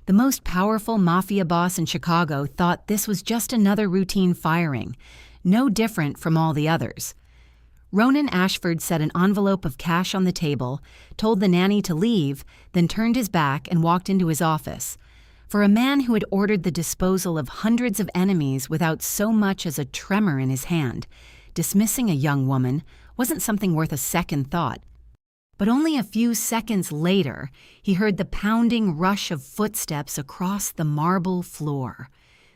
The most powerful mafia boss in Chicago thought this was just another routine firing, no different from all the others. Ronan Ashford set an envelope of cash on the table, told the nanny to leave, then turned his back and walked into his office. For a man who had ordered the disposal of hundreds of enemies without so much as a tremor in his hand, dismissing a young woman wasn't something worth a second thought. But only a few seconds later, he heard the pounding rush of footsteps across the marble floor.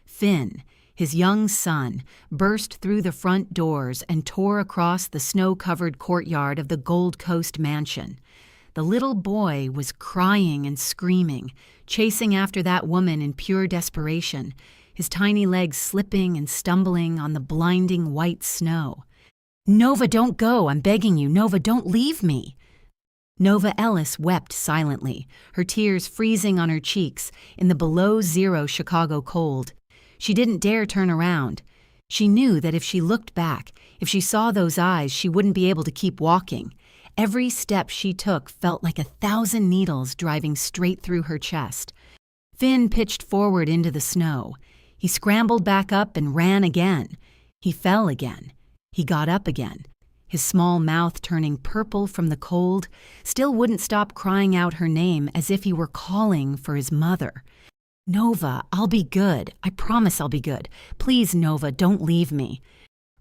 Finn, his young son, burst through the front doors and tore across the snow-covered courtyard of the Gold Coast mansion. The little boy was crying and screaming, chasing after that woman in pure desperation, his tiny legs slipping and stumbling on the blinding white snow. "Nova, don't go! I'm begging you! Nova, don't leave me!" Nova Ellis wept silently, her tears freezing on her cheeks in the below-zero Chicago cold. She didn't dare turn around. She knew that if she looked back, if she saw those eyes, she wouldn't be able to keep walking. Every step she took felt like 1,000 needles driving straight through her chest. Finn pitched forward into the snow. He scrambled back up and ran again. He fell again. He got up again. His small mouth turning purple from the cold, still wouldn't stop crying out her name as if he were calling for his mother. "Nova, I'll be good. I promise I'll be good. Please, Nova, don't leave me."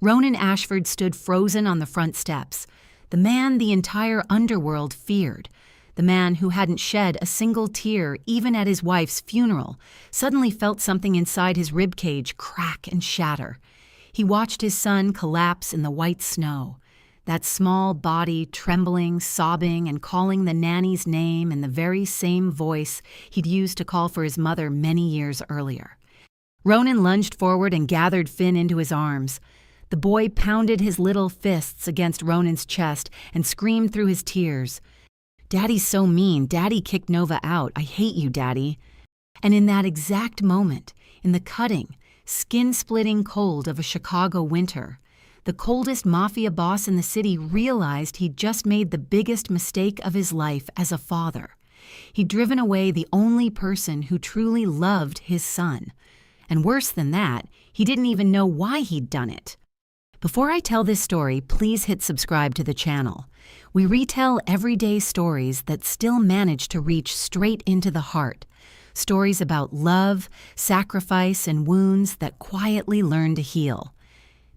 Ronan Ashford stood frozen on the front steps. The man the entire underworld feared. The man who hadn't shed a single tear even at his wife's funeral suddenly felt something inside his ribcage crack and shatter. He watched his son collapse in the white snow. That small body trembling, sobbing, and calling the nanny's name in the very same voice he'd used to call for his mother many years earlier. Ronan lunged forward and gathered Finn into his arms. The boy pounded his little fists against Ronan's chest and screamed through his tears. "Daddy's so mean. Daddy kicked Nova out. I hate you, Daddy." And in that exact moment, in the cutting, skin-splitting cold of a Chicago winter, the coldest mafia boss in the city realized he'd just made the biggest mistake of his life as a father. He'd driven away the only person who truly loved his son. And worse than that, he didn't even know why he'd done it. Before I tell this story, please hit subscribe to the channel. We retell everyday stories that still manage to reach straight into the heart. Stories about love, sacrifice, and wounds that quietly learn to heal.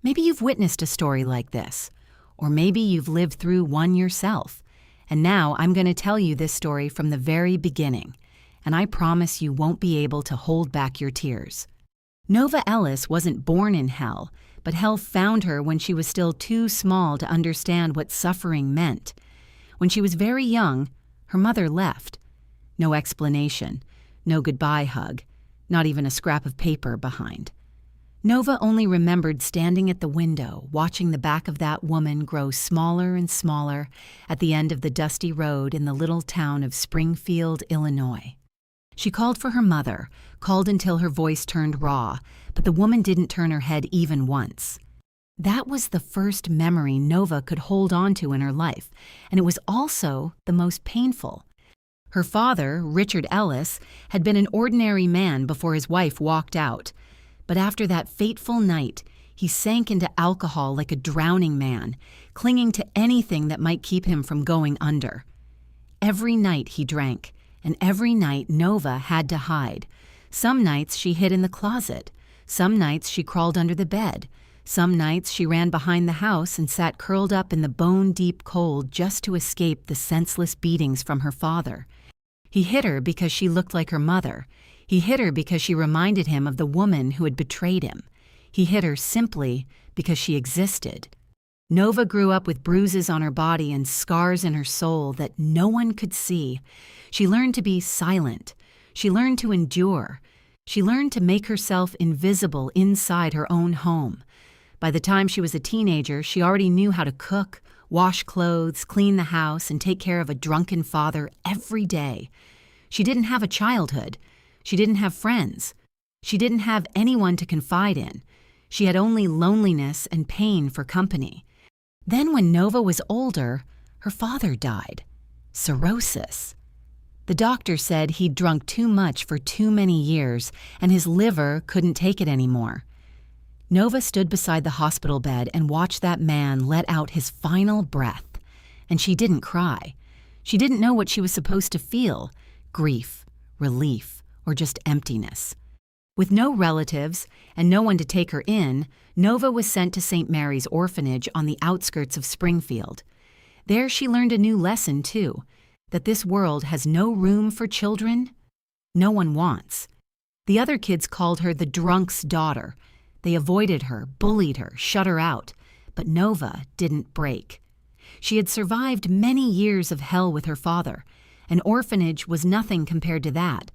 Maybe you've witnessed a story like this, or maybe you've lived through one yourself. And now I'm going to tell you this story from the very beginning, and I promise you won't be able to hold back your tears. Nova Ellis wasn't born in hell, but hell found her when she was still too small to understand what suffering meant. When she was very young, her mother left. No explanation, no goodbye hug, not even a scrap of paper behind. Nova only remembered standing at the window, watching the back of that woman grow smaller and smaller at the end of the dusty road in the little town of Springfield, Illinois. She called for her mother, called until her voice turned raw, but the woman didn't turn her head even once. That was the first memory Nova could hold on to in her life, and it was also the most painful. Her father, Richard Ellis, had been an ordinary man before his wife walked out. But after that fateful night, he sank into alcohol like a drowning man, clinging to anything that might keep him from going under. Every night he drank, and every night Nova had to hide. Some nights she hid in the closet. Some nights she crawled under the bed. Some nights she ran behind the house and sat curled up in the bone-deep cold just to escape the senseless beatings from her father. He hid her because she looked like her mother. He hid her because she reminded him of the woman who had betrayed him. He hid her simply because she existed. Nova grew up with bruises on her body and scars in her soul that no one could see. She learned to be silent. She learned to endure. She learned to make herself invisible inside her own home. By the time she was a teenager, she already knew how to cook, wash clothes, clean the house, and take care of a drunken father every day. She didn't have a childhood. She didn't have friends. She didn't have anyone to confide in. She had only loneliness and pain for company. Then when Nova was older, her father died. Cirrhosis. The doctor said he'd drunk too much for too many years and his liver couldn't take it anymore. Nova stood beside the hospital bed and watched that man let out his final breath. And she didn't cry. She didn't know what she was supposed to feel: grief, relief, or just emptiness. With no relatives and no one to take her in, Nova was sent to St. Mary's Orphanage on the outskirts of Springfield. There she learned a new lesson, too, that this world has no room for children no one wants. The other kids called her the drunk's daughter. They avoided her, bullied her, shut her out. But Nova didn't break. She had survived many years of hell with her father. An orphanage was nothing compared to that.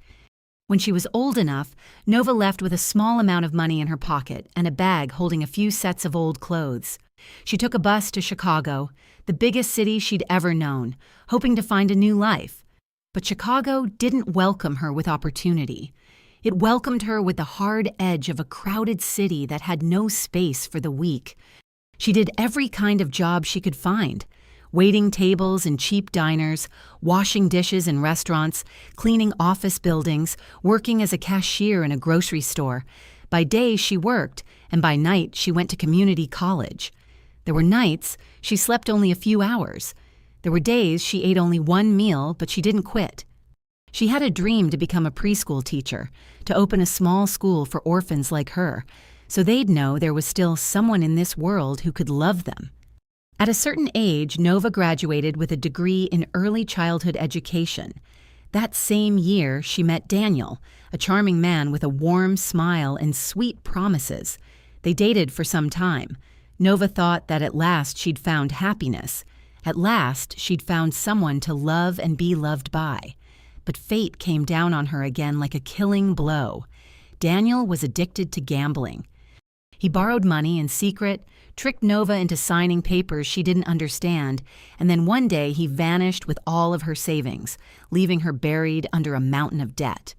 When she was old enough, Nova left with a small amount of money in her pocket and a bag holding a few sets of old clothes. She took a bus to Chicago, the biggest city she'd ever known, hoping to find a new life. But Chicago didn't welcome her with opportunity. It welcomed her with the hard edge of a crowded city that had no space for the weak. She did every kind of job she could find: waiting tables in cheap diners, washing dishes in restaurants, cleaning office buildings, working as a cashier in a grocery store. By day she worked, and by night she went to community college. There were nights she slept only a few hours. There were days she ate only one meal, but she didn't quit. She had a dream to become a preschool teacher, to open a small school for orphans like her, so they'd know there was still someone in this world who could love them. At a certain age, Nova graduated with a degree in early childhood education. That same year, she met Daniel, a charming man with a warm smile and sweet promises. They dated for some time. Nova thought that at last she'd found happiness. At last, she'd found someone to love and be loved by. But fate came down on her again like a killing blow. Daniel was addicted to gambling. He borrowed money in secret, tricked Nova into signing papers she didn't understand, and then one day he vanished with all of her savings, leaving her buried under a mountain of debt.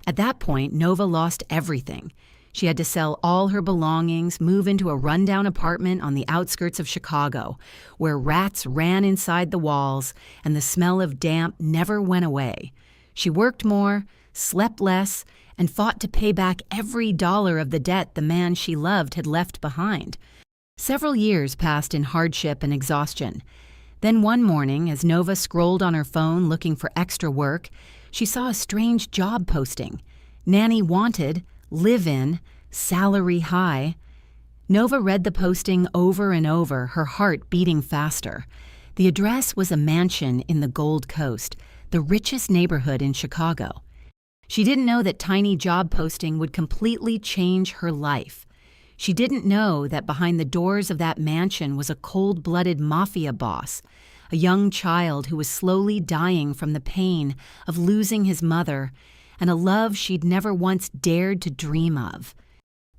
At that point, Nova lost everything. She had to sell all her belongings, move into a rundown apartment on the outskirts of Chicago, where rats ran inside the walls and the smell of damp never went away. She worked more, slept less, and fought to pay back every dollar of the debt the man she loved had left behind. Several years passed in hardship and exhaustion. Then one morning, as Nova scrolled on her phone looking for extra work, she saw a strange job posting. Nanny wanted, live-in, salary high. Nova read the posting over and over, her heart beating faster. The address was a mansion in the Gold Coast, the richest neighborhood in Chicago. She didn't know that tiny job posting would completely change her life. She didn't know that behind the doors of that mansion was a cold-blooded mafia boss, a young child who was slowly dying from the pain of losing his mother and a love she'd never once dared to dream of.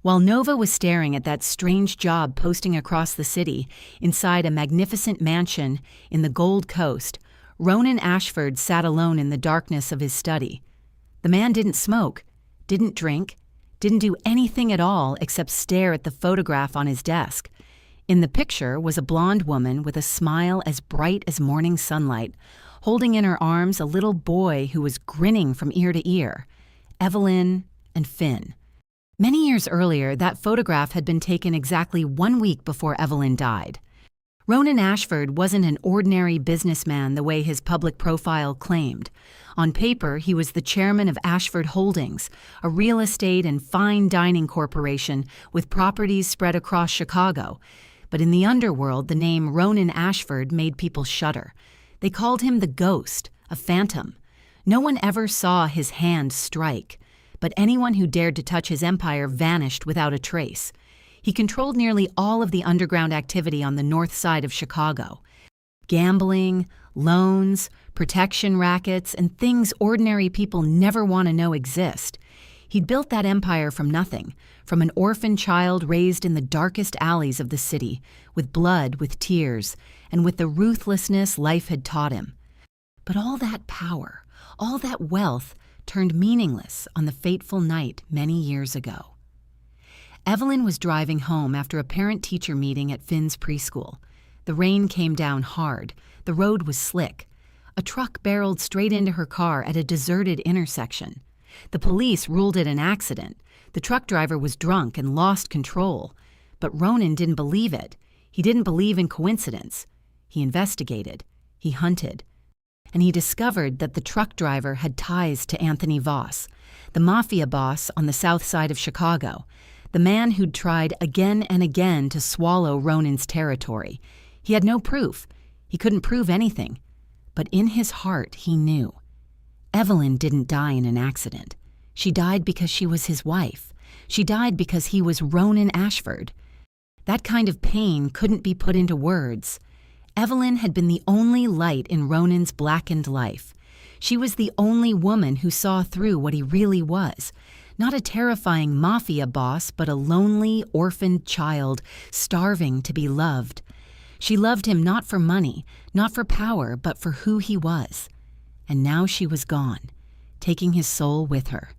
While Nova was staring at that strange job posting across the city inside a magnificent mansion in the Gold Coast, Ronan Ashford sat alone in the darkness of his study. The man didn't smoke, didn't drink, didn't do anything at all except stare at the photograph on his desk. In the picture was a blonde woman with a smile as bright as morning sunlight, holding in her arms a little boy who was grinning from ear to ear. Evelyn and Finn. Many years earlier, that photograph had been taken exactly 1 week before Evelyn died. Ronan Ashford wasn't an ordinary businessman the way his public profile claimed. On paper, he was the chairman of Ashford Holdings, a real estate and fine dining corporation with properties spread across Chicago. But in the underworld, the name Ronan Ashford made people shudder. They called him the Ghost, a phantom. No one ever saw his hand strike, but anyone who dared to touch his empire vanished without a trace. He controlled nearly all of the underground activity on the north side of Chicago. Gambling, loans, protection rackets, and things ordinary people never want to know exist. He'd built that empire from nothing, from an orphan child raised in the darkest alleys of the city, with blood, with tears, and with the ruthlessness life had taught him. But all that power, all that wealth, turned meaningless on the fateful night many years ago. Evelyn was driving home after a parent-teacher meeting at Finn's preschool. The rain came down hard. The road was slick. A truck barreled straight into her car at a deserted intersection. The police ruled it an accident. The truck driver was drunk and lost control. But Ronan didn't believe it. He didn't believe in coincidence. He investigated. He hunted. And he discovered that the truck driver had ties to Anthony Voss, the Mafia boss on the south side of Chicago, the man who'd tried again and again to swallow Ronan's territory. He had no proof. He couldn't prove anything. But in his heart, he knew. Evelyn didn't die in an accident. She died because she was his wife. She died because he was Ronan Ashford. That kind of pain couldn't be put into words. Evelyn had been the only light in Ronan's blackened life. She was the only woman who saw through what he really was. Not a terrifying mafia boss, but a lonely, orphaned child, starving to be loved. She loved him not for money, not for power, but for who he was. And now she was gone, taking his soul with her.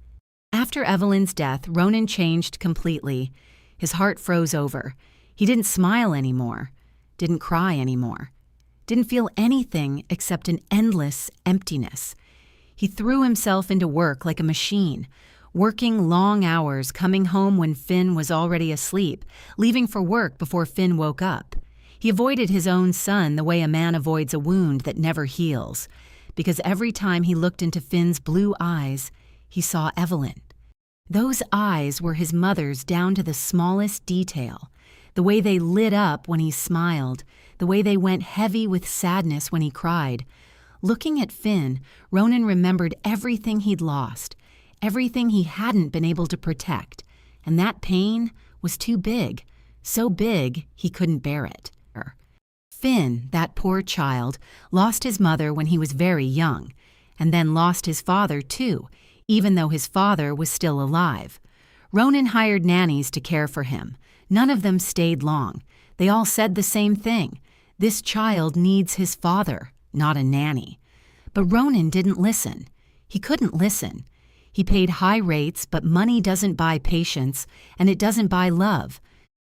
After Evelyn's death, Ronan changed completely. His heart froze over. He didn't smile anymore, didn't cry anymore, didn't feel anything except an endless emptiness. He threw himself into work like a machine, working long hours, coming home when Finn was already asleep, leaving for work before Finn woke up. He avoided his own son the way a man avoids a wound that never heals, because every time he looked into Finn's blue eyes, he saw Evelyn. Those eyes were his mother's down to the smallest detail, the way they lit up when he smiled, the way they went heavy with sadness when he cried. Looking at Finn, Ronan remembered everything he'd lost, everything he hadn't been able to protect, and that pain was too big, so big he couldn't bear it. Finn, that poor child, lost his mother when he was very young, and then lost his father too, even though his father was still alive. Ronan hired nannies to care for him. None of them stayed long. They all said the same thing. This child needs his father, not a nanny. But Ronan didn't listen. He couldn't listen. He paid high rates, but money doesn't buy patience, and it doesn't buy love.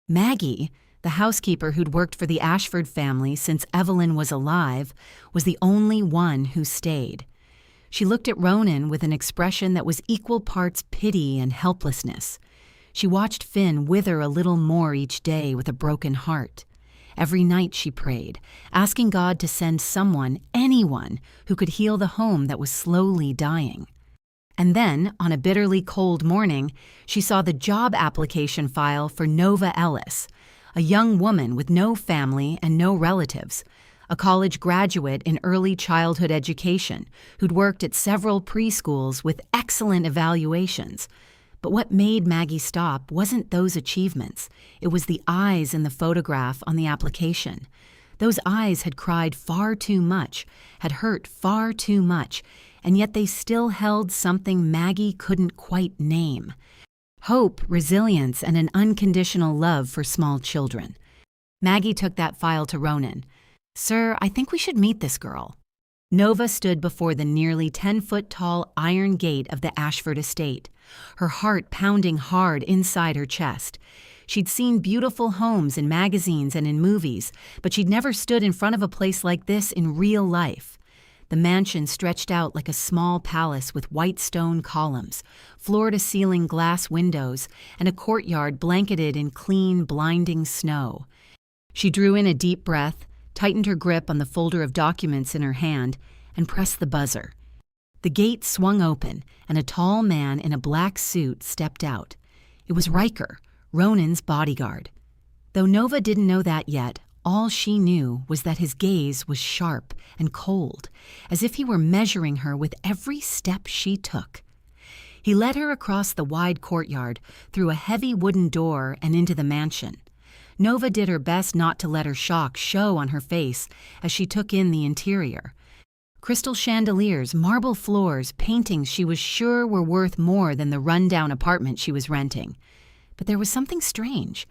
Maggie, the housekeeper who'd worked for the Ashford family since Evelyn was alive, was the only one who stayed. She looked at Ronan with an expression that was equal parts pity and helplessness. She watched Finn wither a little more each day with a broken heart. Every night she prayed, asking God to send someone, anyone, who could heal the home that was slowly dying. And then, on a bitterly cold morning, she saw the job application file for Nova Ellis, a young woman with no family and no relatives, a college graduate in early childhood education who'd worked at several preschools with excellent evaluations. But what made Maggie stop wasn't those achievements. It was the eyes in the photograph on the application. Those eyes had cried far too much, had hurt far too much, and yet they still held something Maggie couldn't quite name. Hope, resilience, and an unconditional love for small children. Maggie took that file to Ronan. "Sir, I think we should meet this girl." Nova stood before the nearly 10-foot-tall iron gate of the Ashford estate, her heart pounding hard inside her chest. She'd seen beautiful homes in magazines and in movies, but she'd never stood in front of a place like this in real life. The mansion stretched out like a small palace with white stone columns, floor-to-ceiling glass windows, and a courtyard blanketed in clean, blinding snow. She drew in a deep breath, tightened her grip on the folder of documents in her hand, and pressed the buzzer. The gate swung open, and a tall man in a black suit stepped out. It was Riker, Ronan's bodyguard. Though Nova didn't know that yet, all she knew was that his gaze was sharp and cold, as if he were measuring her with every step she took. He led her across the wide courtyard, through a heavy wooden door, and into the mansion. Nova did her best not to let her shock show on her face as she took in the interior. Crystal chandeliers, marble floors, paintings she was sure were worth more than the run-down apartment she was renting. But there was something strange.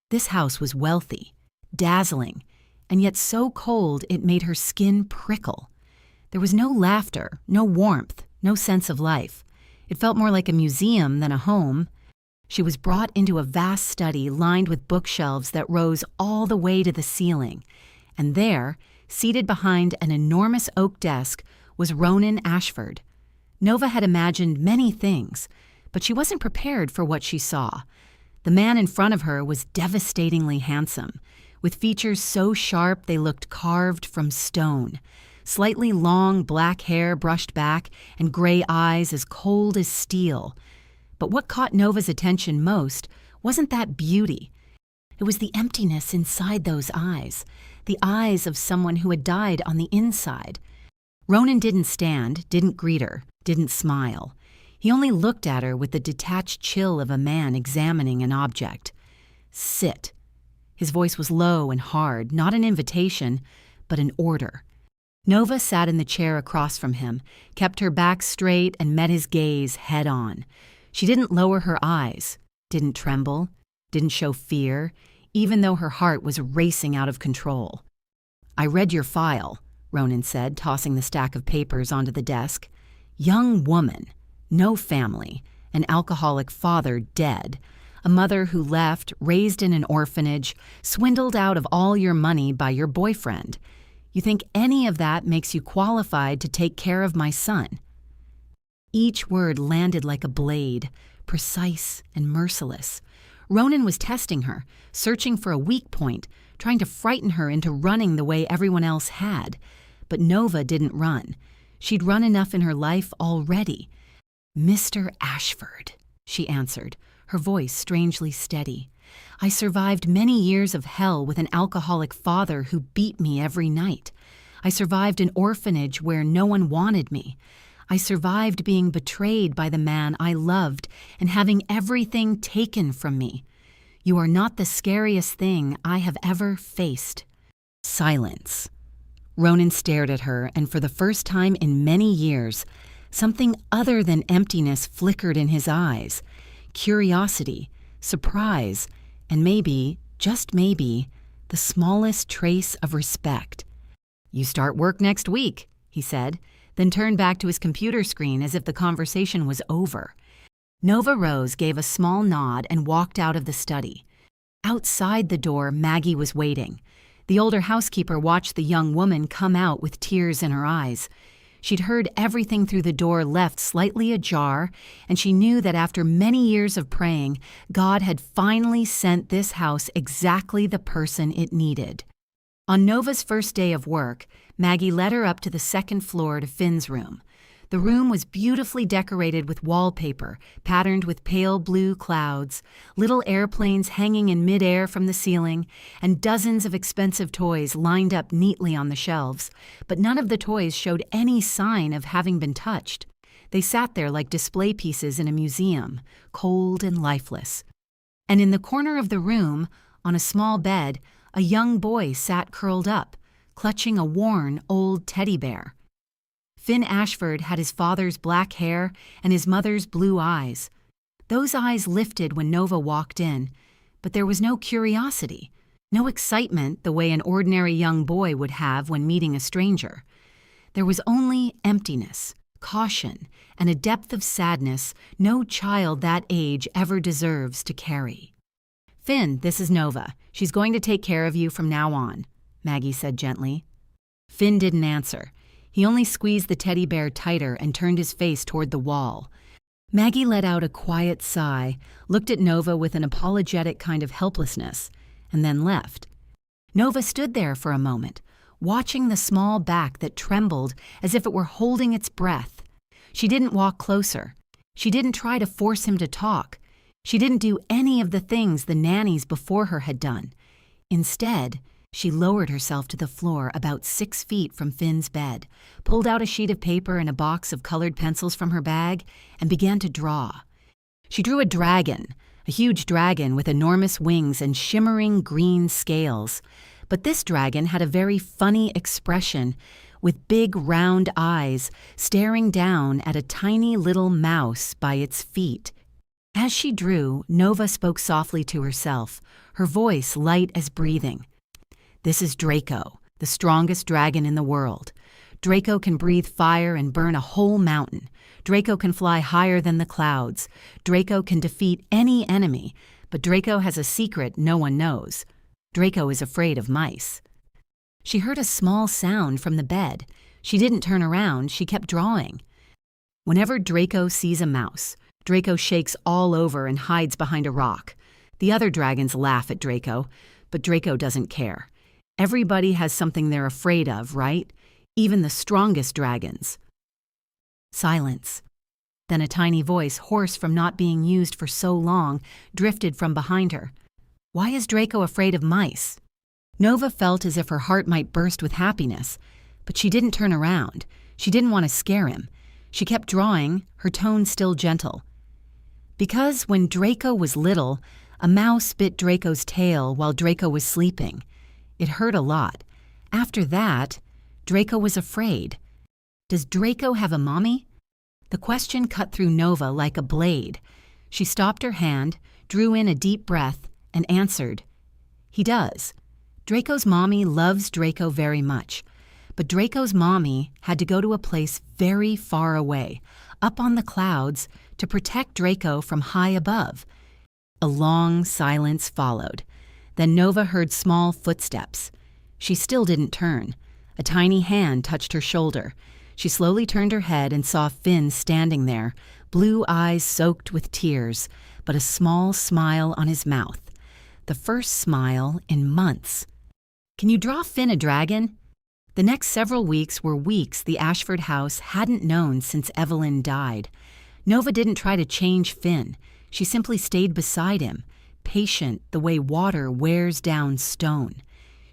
This house was wealthy, dazzling, and yet so cold it made her skin prickle. There was no laughter, no warmth, no sense of life. It felt more like a museum than a home. She was brought into a vast study lined with bookshelves that rose all the way to the ceiling, and there, Seated behind an enormous oak desk was Ronan Ashford. Nova had imagined many things, but she wasn't prepared for what she saw. The man in front of her was devastatingly handsome, with features so sharp they looked carved from stone, slightly long black hair brushed back and gray eyes as cold as steel. But what caught Nova's attention most wasn't that beauty. It was the emptiness inside those eyes, the eyes of someone who had died on the inside. Ronan didn't stand, didn't greet her, didn't smile. He only looked at her with the detached chill of a man examining an object. "Sit." His voice was low and hard, not an invitation, but an order. Nova sat in the chair across from him, kept her back straight, and met his gaze head on. She didn't lower her eyes, didn't tremble, didn't show fear, even though her heart was racing out of control. "I read your file," Ronan said, tossing the stack of papers onto the desk. "Young woman, no family, an alcoholic father dead, a mother who left, raised in an orphanage, swindled out of all your money by your boyfriend. You think any of that makes you qualified to take care of my son?" Each word landed like a blade, precise and merciless. Ronan was testing her, searching for a weak point, trying to frighten her into running the way everyone else had. But Nova didn't run. She'd run enough in her life already. "Mr. Ashford," she answered, her voice strangely steady. "I survived many years of hell with an alcoholic father who beat me every night. I survived an orphanage where no one wanted me. I survived being betrayed by the man I loved and having everything taken from me. You are not the scariest thing I have ever faced." Silence. Ronan stared at her, and for the first time in many years, something other than emptiness flickered in his eyes. Curiosity, surprise, and maybe, just maybe, the smallest trace of respect. "You start work next week," he said, then turned back to his computer screen as if the conversation was over. Nova rose, gave a small nod, and walked out of the study. Outside the door, Maggie was waiting. The older housekeeper watched the young woman come out with tears in her eyes. She'd heard everything through the door left slightly ajar, and she knew that after many years of praying, God had finally sent this house exactly the person it needed. On Nova's first day of work, Maggie led her up to the second floor to Finn's room. The room was beautifully decorated with wallpaper, patterned with pale blue clouds, little airplanes hanging in midair from the ceiling, and dozens of expensive toys lined up neatly on the shelves, but none of the toys showed any sign of having been touched. They sat there like display pieces in a museum, cold and lifeless. And in the corner of the room, on a small bed, a young boy sat curled up, clutching a worn, old teddy bear. Finn Ashford had his father's black hair and his mother's blue eyes. Those eyes lifted when Nova walked in, but there was no curiosity, no excitement the way an ordinary young boy would have when meeting a stranger. There was only emptiness, caution, and a depth of sadness no child that age ever deserves to carry. "Finn, this is Nova. She's going to take care of you from now on," Maggie said gently. Finn didn't answer. He only squeezed the teddy bear tighter and turned his face toward the wall. Maggie let out a quiet sigh, looked at Nova with an apologetic kind of helplessness, and then left. Nova stood there for a moment, watching the small back that trembled as if it were holding its breath. She didn't walk closer. She didn't try to force him to talk. She didn't do any of the things the nannies before her had done. Instead, she lowered herself to the floor about 6 feet from Finn's bed, pulled out a sheet of paper and a box of colored pencils from her bag, and began to draw. She drew a dragon, a huge dragon with enormous wings and shimmering green scales. But this dragon had a very funny expression, with big round eyes staring down at a tiny little mouse by its feet. As she drew, Nova spoke softly to herself, her voice light as breathing. "This is Draco, the strongest dragon in the world. Draco can breathe fire and burn a whole mountain. Draco can fly higher than the clouds. Draco can defeat any enemy, but Draco has a secret no one knows. Draco is afraid of mice." She heard a small sound from the bed. She didn't turn around, she kept drawing. Whenever Draco sees a mouse, Draco shakes all over and hides behind a rock. The other dragons laugh at Draco, but Draco doesn't care. Everybody has something they're afraid of, right? Even the strongest dragons. Silence. Then a tiny voice, hoarse from not being used for so long, drifted from behind her. Why is Draco afraid of mice? Nova felt as if her heart might burst with happiness, but she didn't turn around. She didn't want to scare him. She kept drawing, her tone still gentle. Because when Draco was little, a mouse bit Draco's tail while Draco was sleeping. It hurt a lot. After that, Draco was afraid. Does Draco have a mommy? The question cut through Nova like a blade. She stopped her hand, drew in a deep breath, and answered. He does. Draco's mommy loves Draco very much. But Draco's mommy had to go to a place very far away, up on the clouds, to protect Draco from high above. A long silence followed. Then Nova heard small footsteps. She still didn't turn. A tiny hand touched her shoulder. She slowly turned her head and saw Finn standing there, blue eyes soaked with tears, but a small smile on his mouth. The first smile in months. Can you draw Finn a dragon? The next several weeks were weeks the Ashford house hadn't known since Evelyn died. Nova didn't try to change Finn. She simply stayed beside him, patient the way water wears down stone.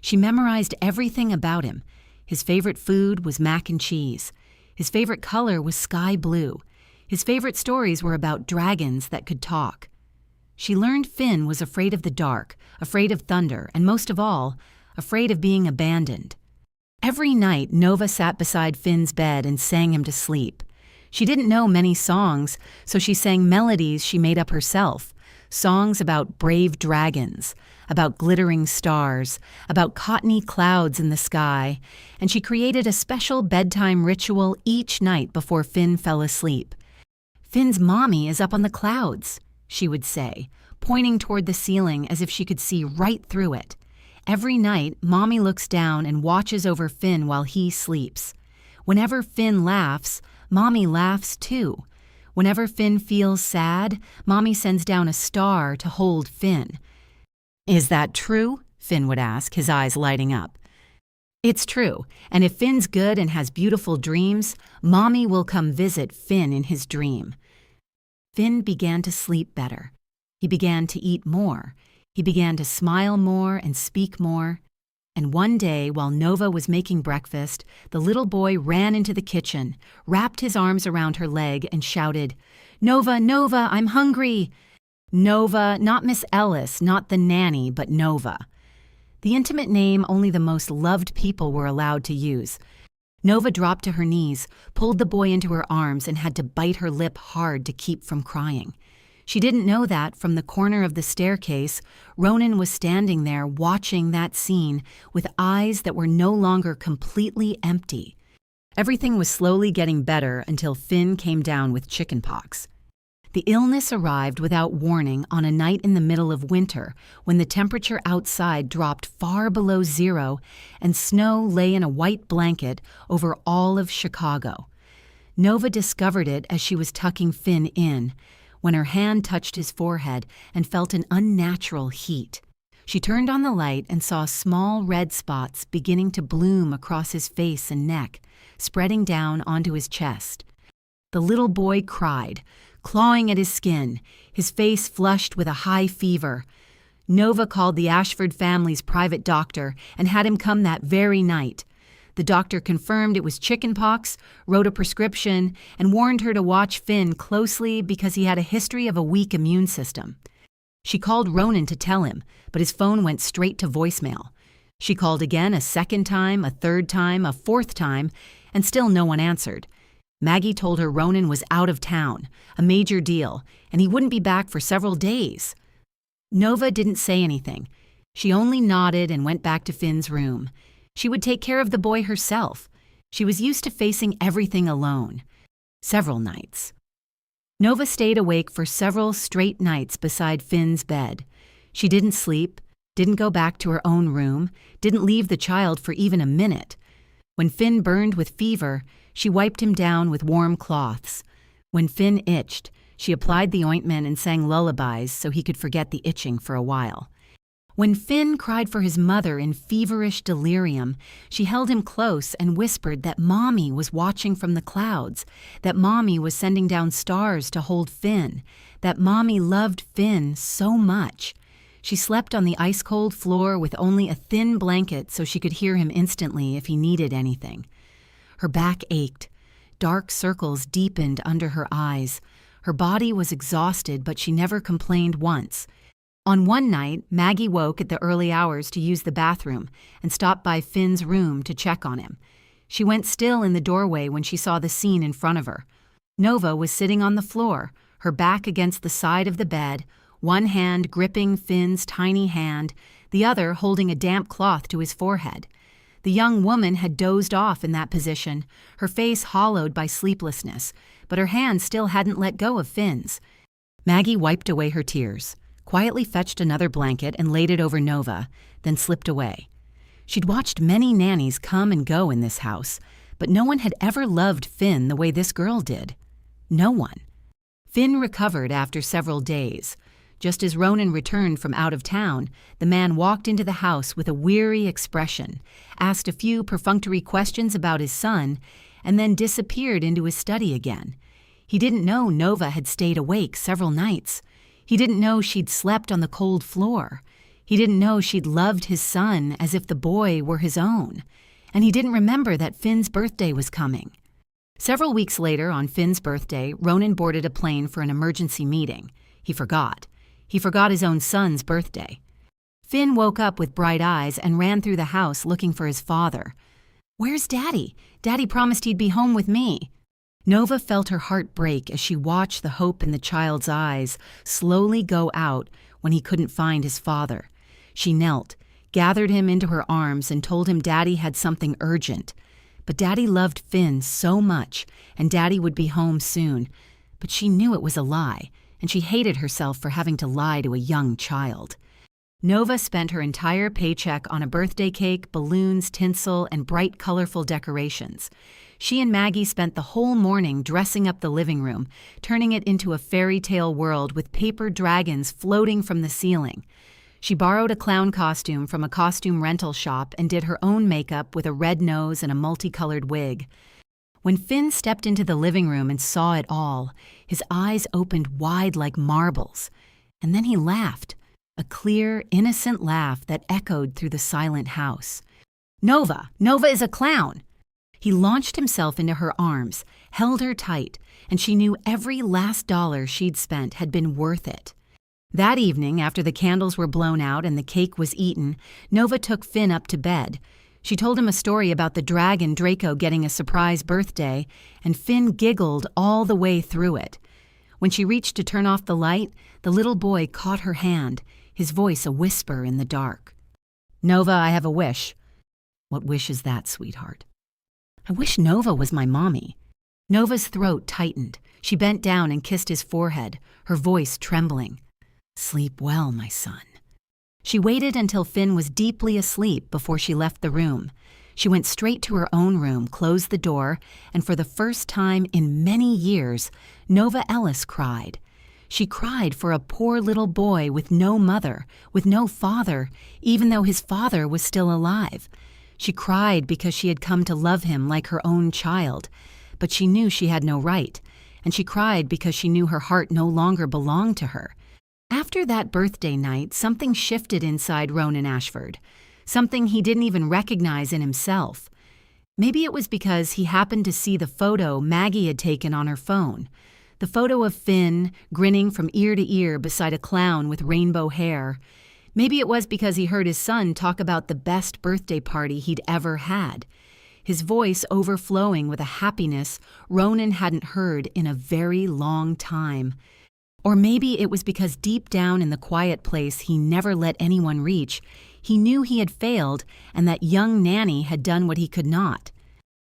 She memorized everything about him. His favorite food was mac and cheese. His favorite color was sky blue. His favorite stories were about dragons that could talk. She learned Finn was afraid of the dark, afraid of thunder, and most of all, afraid of being abandoned. Every night, Nova sat beside Finn's bed and sang him to sleep. She didn't know many songs, so she sang melodies she made up herself. Songs about brave dragons, about glittering stars, about cottony clouds in the sky, and she created a special bedtime ritual each night before Finn fell asleep. Finn's mommy is up on the clouds, she would say, pointing toward the ceiling as if she could see right through it. Every night, Mommy looks down and watches over Finn while he sleeps. Whenever Finn laughs, Mommy laughs too. Whenever Finn feels sad, Mommy sends down a star to hold Finn. Is that true? Finn would ask, his eyes lighting up. It's true, and if Finn's good and has beautiful dreams, Mommy will come visit Finn in his dream. Finn began to sleep better. He began to eat more. He began to smile more and speak more. And one day, while Nova was making breakfast, the little boy ran into the kitchen, wrapped his arms around her leg, and shouted, "Nova, Nova, I'm hungry!" Nova, not Miss Ellis, not the nanny, but Nova. The intimate name only the most loved people were allowed to use. Nova dropped to her knees, pulled the boy into her arms, and had to bite her lip hard to keep from crying. She didn't know that, from the corner of the staircase, Ronan was standing there watching that scene with eyes that were no longer completely empty. Everything was slowly getting better until Finn came down with chickenpox. The illness arrived without warning on a night in the middle of winter when the temperature outside dropped far below zero and snow lay in a white blanket over all of Chicago. Nova discovered it as she was tucking Finn in, when her hand touched his forehead and felt an unnatural heat. She turned on the light and saw small red spots beginning to bloom across his face and neck, spreading down onto his chest. The little boy cried, clawing at his skin, his face flushed with a high fever. Nova called the Ashford family's private doctor and had him come that very night. The doctor confirmed it was chickenpox, wrote a prescription, and warned her to watch Finn closely because he had a history of a weak immune system. She called Ronan to tell him, but his phone went straight to voicemail. She called again a second time, a third time, a fourth time, and still no one answered. Maggie told her Ronan was out of town, a major deal, and he wouldn't be back for several days. Nova didn't say anything. She only nodded and went back to Finn's room. She would take care of the boy herself. She was used to facing everything alone. Several nights. Nova stayed awake for several straight nights beside Finn's bed. She didn't sleep. didn't go back to her own room, didn't leave the child for even a minute. When Finn burned with fever, she wiped him down with warm cloths. When Finn itched, she applied the ointment and sang lullabies so he could forget the itching for a while. When Finn cried for his mother in feverish delirium, she held him close and whispered that Mommy was watching from the clouds, that Mommy was sending down stars to hold Finn, that Mommy loved Finn so much. She slept on the ice-cold floor with only a thin blanket so she could hear him instantly if he needed anything. Her back ached. Dark circles deepened under her eyes. Her body was exhausted, but she never complained once. On one night, Maggie woke at the early hours to use the bathroom and stopped by Finn's room to check on him. She went still in the doorway when she saw the scene in front of her. Nova was sitting on the floor, her back against the side of the bed, one hand gripping Finn's tiny hand, the other holding a damp cloth to his forehead. The young woman had dozed off in that position, her face hollowed by sleeplessness, but her hand still hadn't let go of Finn's. Maggie wiped away her tears, quietly fetched another blanket and laid it over Nova, then slipped away. She'd watched many nannies come and go in this house, but no one had ever loved Finn the way this girl did. No one. Finn recovered after several days. Just as Ronan returned from out of town, the man walked into the house with a weary expression, asked a few perfunctory questions about his son, and then disappeared into his study again. He didn't know Nova had stayed awake several nights. He didn't know she'd slept on the cold floor. He didn't know she'd loved his son as if the boy were his own. And he didn't remember that Finn's birthday was coming. Several weeks later, on Finn's birthday, Ronan boarded a plane for an emergency meeting. He forgot. He forgot his own son's birthday. Finn woke up with bright eyes and ran through the house looking for his father. "Where's Daddy? Daddy promised he'd be home with me." Nova felt her heart break as she watched the hope in the child's eyes slowly go out when he couldn't find his father. She knelt, gathered him into her arms, and told him Daddy had something urgent. But Daddy loved Finn so much, and Daddy would be home soon. But she knew it was a lie, and she hated herself for having to lie to a young child. Nova spent her entire paycheck on a birthday cake, balloons, tinsel, and bright, colorful decorations. She and Maggie spent the whole morning dressing up the living room, turning it into a fairy tale world with paper dragons floating from the ceiling. She borrowed a clown costume from a costume rental shop and did her own makeup with a red nose and a multicolored wig. When Finn stepped into the living room and saw it all, his eyes opened wide like marbles. And then he laughed, a clear, innocent laugh that echoed through the silent house. "Nova! Nova is a clown!" He launched himself into her arms, held her tight, and she knew every last dollar she'd spent had been worth it. That evening, after the candles were blown out and the cake was eaten, Nova took Finn up to bed. She told him a story about the dragon Draco getting a surprise birthday, and Finn giggled all the way through it. When she reached to turn off the light, the little boy caught her hand, his voice a whisper in the dark. "Nova, I have a wish." "What wish is that, sweetheart?" "I wish Nova was my mommy." Nova's throat tightened. She bent down and kissed his forehead, her voice trembling. "Sleep well, my son." She waited until Finn was deeply asleep before she left the room. She went straight to her own room, closed the door, and for the first time in many years, Nova Ellis cried. She cried for a poor little boy with no mother, with no father, even though his father was still alive. She cried because she had come to love him like her own child, but she knew she had no right, and she cried because she knew her heart no longer belonged to her. After that birthday night, something shifted inside Ronan Ashford, something he didn't even recognize in himself. Maybe it was because he happened to see the photo Maggie had taken on her phone, the photo of Finn grinning from ear to ear beside a clown with rainbow hair. Maybe it was because he heard his son talk about the best birthday party he'd ever had, his voice overflowing with a happiness Ronan hadn't heard in a very long time. Or maybe it was because deep down in the quiet place he never let anyone reach, he knew he had failed and that young Nanny had done what he could not.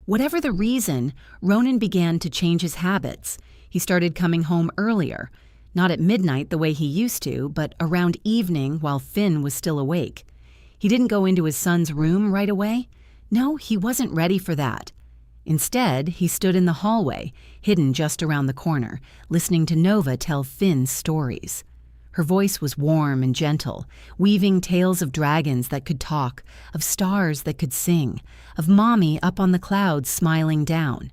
Whatever the reason, Ronan began to change his habits. He started coming home earlier, Not at midnight the way he used to, but around evening while Finn was still awake. He didn't go into his son's room right away. No, he wasn't ready for that. Instead, he stood in the hallway, hidden just around the corner, listening to Nova tell Finn's stories. Her voice was warm and gentle, weaving tales of dragons that could talk, of stars that could sing, of Mommy up on the clouds smiling down.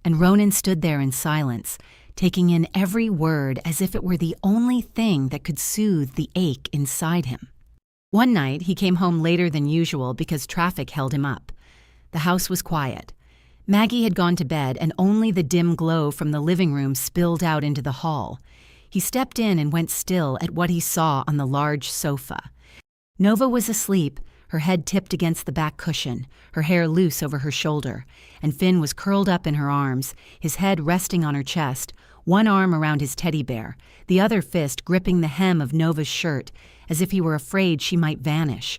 And Ronan stood there in silence, taking in every word as if it were the only thing that could soothe the ache inside him. One night, he came home later than usual because traffic held him up. The house was quiet. Maggie had gone to bed, and only the dim glow from the living room spilled out into the hall. He stepped in and went still at what he saw on the large sofa. Nova was asleep, her head tipped against the back cushion, her hair loose over her shoulder, and Finn was curled up in her arms, his head resting on her chest, one arm around his teddy bear, the other fist gripping the hem of Nova's shirt, as if he were afraid she might vanish.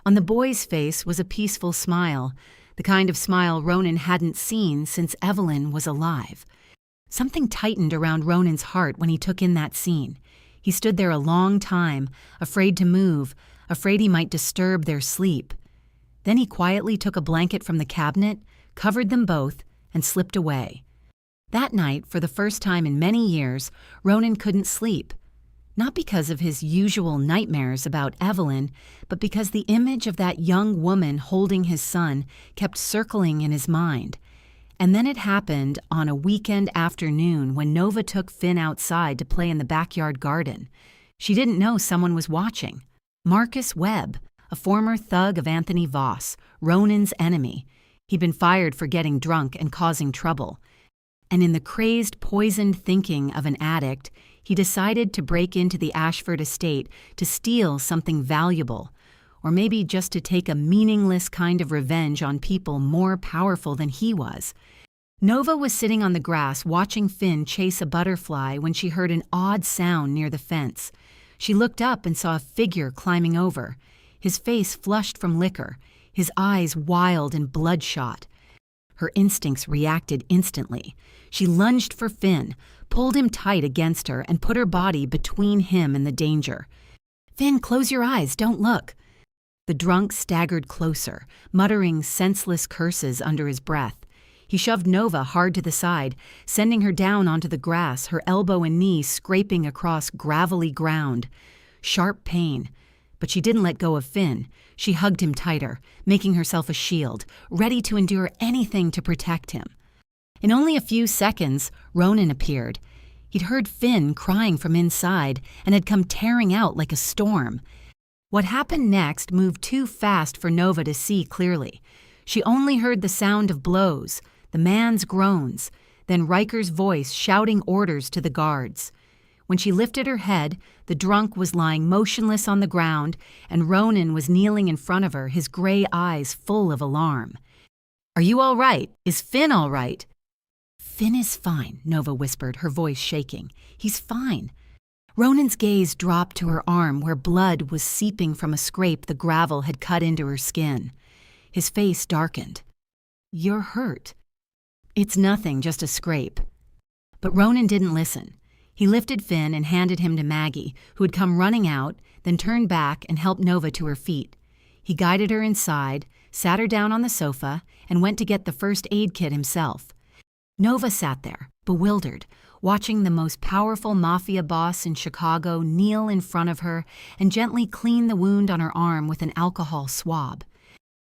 On the boy's face was a peaceful smile, the kind of smile Ronan hadn't seen since Evelyn was alive. Something tightened around Ronan's heart when he took in that scene. He stood there a long time, afraid to move, afraid he might disturb their sleep. Then he quietly took a blanket from the cabinet, covered them both, and slipped away. That night, for the first time in many years, Ronan couldn't sleep. Not because of his usual nightmares about Evelyn, but because the image of that young woman holding his son kept circling in his mind. And then it happened on a weekend afternoon when Nova took Finn outside to play in the backyard garden. She didn't know someone was watching. Marcus Webb, a former thug of Anthony Voss, Ronan's enemy. He'd been fired for getting drunk and causing trouble. And in the crazed, poisoned thinking of an addict, he decided to break into the Ashford estate to steal something valuable, or maybe just to take a meaningless kind of revenge on people more powerful than he was. Nova was sitting on the grass watching Finn chase a butterfly when she heard an odd sound near the fence. She looked up and saw a figure climbing over, his face flushed from liquor, his eyes wild and bloodshot. Her instincts reacted instantly. She lunged for Finn, pulled him tight against her, and put her body between him and the danger. "Finn, close your eyes, don't look." The drunk staggered closer, muttering senseless curses under his breath. He shoved Nova hard to the side, sending her down onto the grass, her elbow and knee scraping across gravelly ground. Sharp pain. But she didn't let go of Finn. She hugged him tighter, making herself a shield, ready to endure anything to protect him. In only a few seconds, Ronan appeared. He'd heard Finn crying from inside and had come tearing out like a storm. What happened next moved too fast for Nova to see clearly. She only heard the sound of blows, the man's groans, then Riker's voice shouting orders to the guards. When she lifted her head, the drunk was lying motionless on the ground, and Ronan was kneeling in front of her, his gray eyes full of alarm. "Are you all right? Is Finn all right?" "Finn is fine," Nova whispered, her voice shaking. "He's fine." Ronan's gaze dropped to her arm where blood was seeping from a scrape the gravel had cut into her skin. His face darkened. "You're hurt." "It's nothing, just a scrape." But Ronan didn't listen. He lifted Finn and handed him to Maggie, who had come running out, then turned back and helped Nova to her feet. He guided her inside, sat her down on the sofa, and went to get the first aid kit himself. Nova sat there, bewildered, watching the most powerful Mafia boss in Chicago kneel in front of her and gently clean the wound on her arm with an alcohol swab.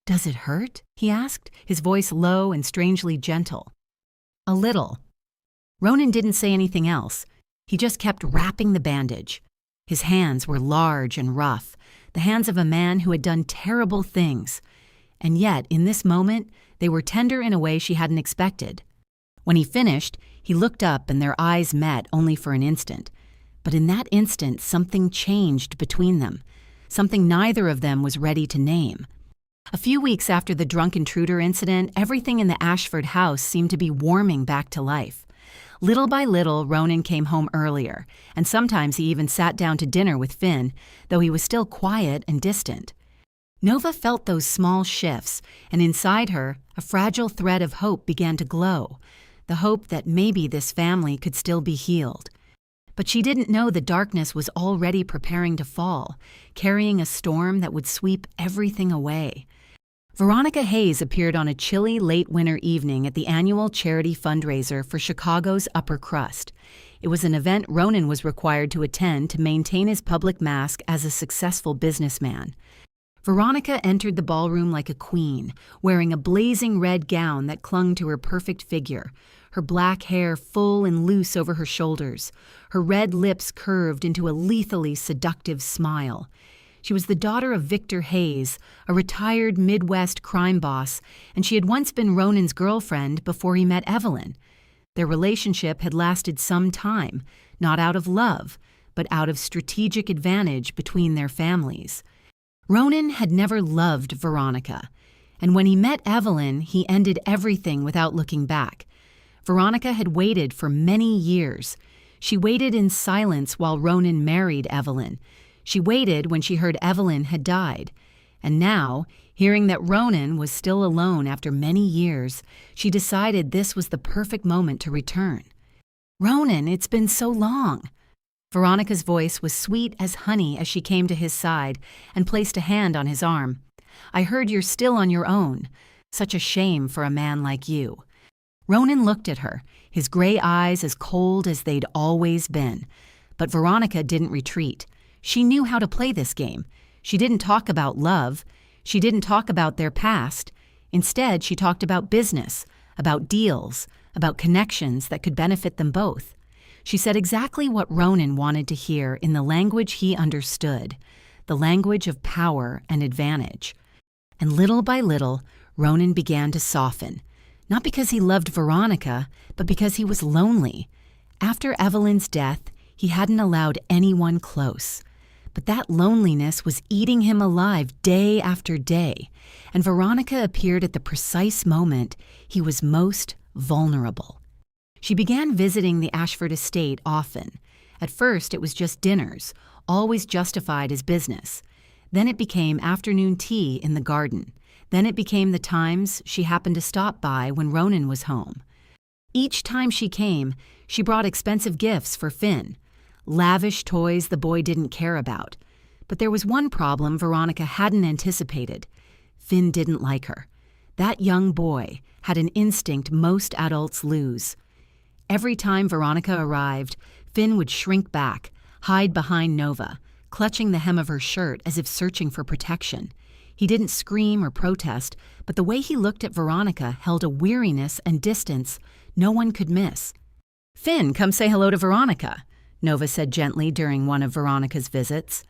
"Does it hurt?" he asked, his voice low and strangely gentle. "A little." Ronan didn't say anything else. He just kept wrapping the bandage. His hands were large and rough, the hands of a man who had done terrible things. And yet, in this moment, they were tender in a way she hadn't expected. When he finished, he looked up and their eyes met only for an instant. But in that instant, something changed between them, something neither of them was ready to name. A few weeks after the drunk intruder incident, everything in the Ashford house seemed to be warming back to life. Little by little, Ronan came home earlier, and sometimes he even sat down to dinner with Finn, though he was still quiet and distant. Nova felt those small shifts, and inside her, a fragile thread of hope began to glow, the hope that maybe this family could still be healed. But she didn't know the darkness was already preparing to fall, carrying a storm that would sweep everything away. Veronica Hayes appeared on a chilly late winter evening at the annual charity fundraiser for Chicago's upper crust. It was an event Ronan was required to attend to maintain his public mask as a successful businessman. Veronica entered the ballroom like a queen, wearing a blazing red gown that clung to her perfect figure, her black hair full and loose over her shoulders, her red lips curved into a lethally seductive smile. She was the daughter of Victor Hayes, a retired Midwest crime boss, and she had once been Ronan's girlfriend before he met Evelyn. Their relationship had lasted some time, not out of love, but out of strategic advantage between their families. Ronan had never loved Veronica, and when he met Evelyn, he ended everything without looking back. Veronica had waited for many years. She waited in silence while Ronan married Evelyn. She waited when she heard Evelyn had died. And now, hearing that Ronan was still alone after many years, she decided this was the perfect moment to return. "Ronan, it's been so long." Veronica's voice was sweet as honey as she came to his side and placed a hand on his arm. "I heard you're still on your own. Such a shame for a man like you." Ronan looked at her, his gray eyes as cold as they'd always been. But Veronica didn't retreat. She knew how to play this game. She didn't talk about love. She didn't talk about their past. Instead, she talked about business, about deals, about connections that could benefit them both. She said exactly what Ronan wanted to hear in the language he understood, the language of power and advantage. And little by little, Ronan began to soften, not because he loved Veronica, but because he was lonely. After Evelyn's death, he hadn't allowed anyone close. But that loneliness was eating him alive day after day, and Veronica appeared at the precise moment he was most vulnerable. She began visiting the Ashford estate often. At first, it was just dinners, always justified as business. Then it became afternoon tea in the garden. Then it became the times she happened to stop by when Ronan was home. Each time she came, she brought expensive gifts for Finn, lavish toys the boy didn't care about. But there was one problem Veronica hadn't anticipated. Finn didn't like her. That young boy had an instinct most adults lose. Every time Veronica arrived, Finn would shrink back, hide behind Nova, clutching the hem of her shirt as if searching for protection. He didn't scream or protest, but the way he looked at Veronica held a weariness and distance no one could miss. "Finn, come say hello to Veronica," Nova said gently during one of Veronica's visits.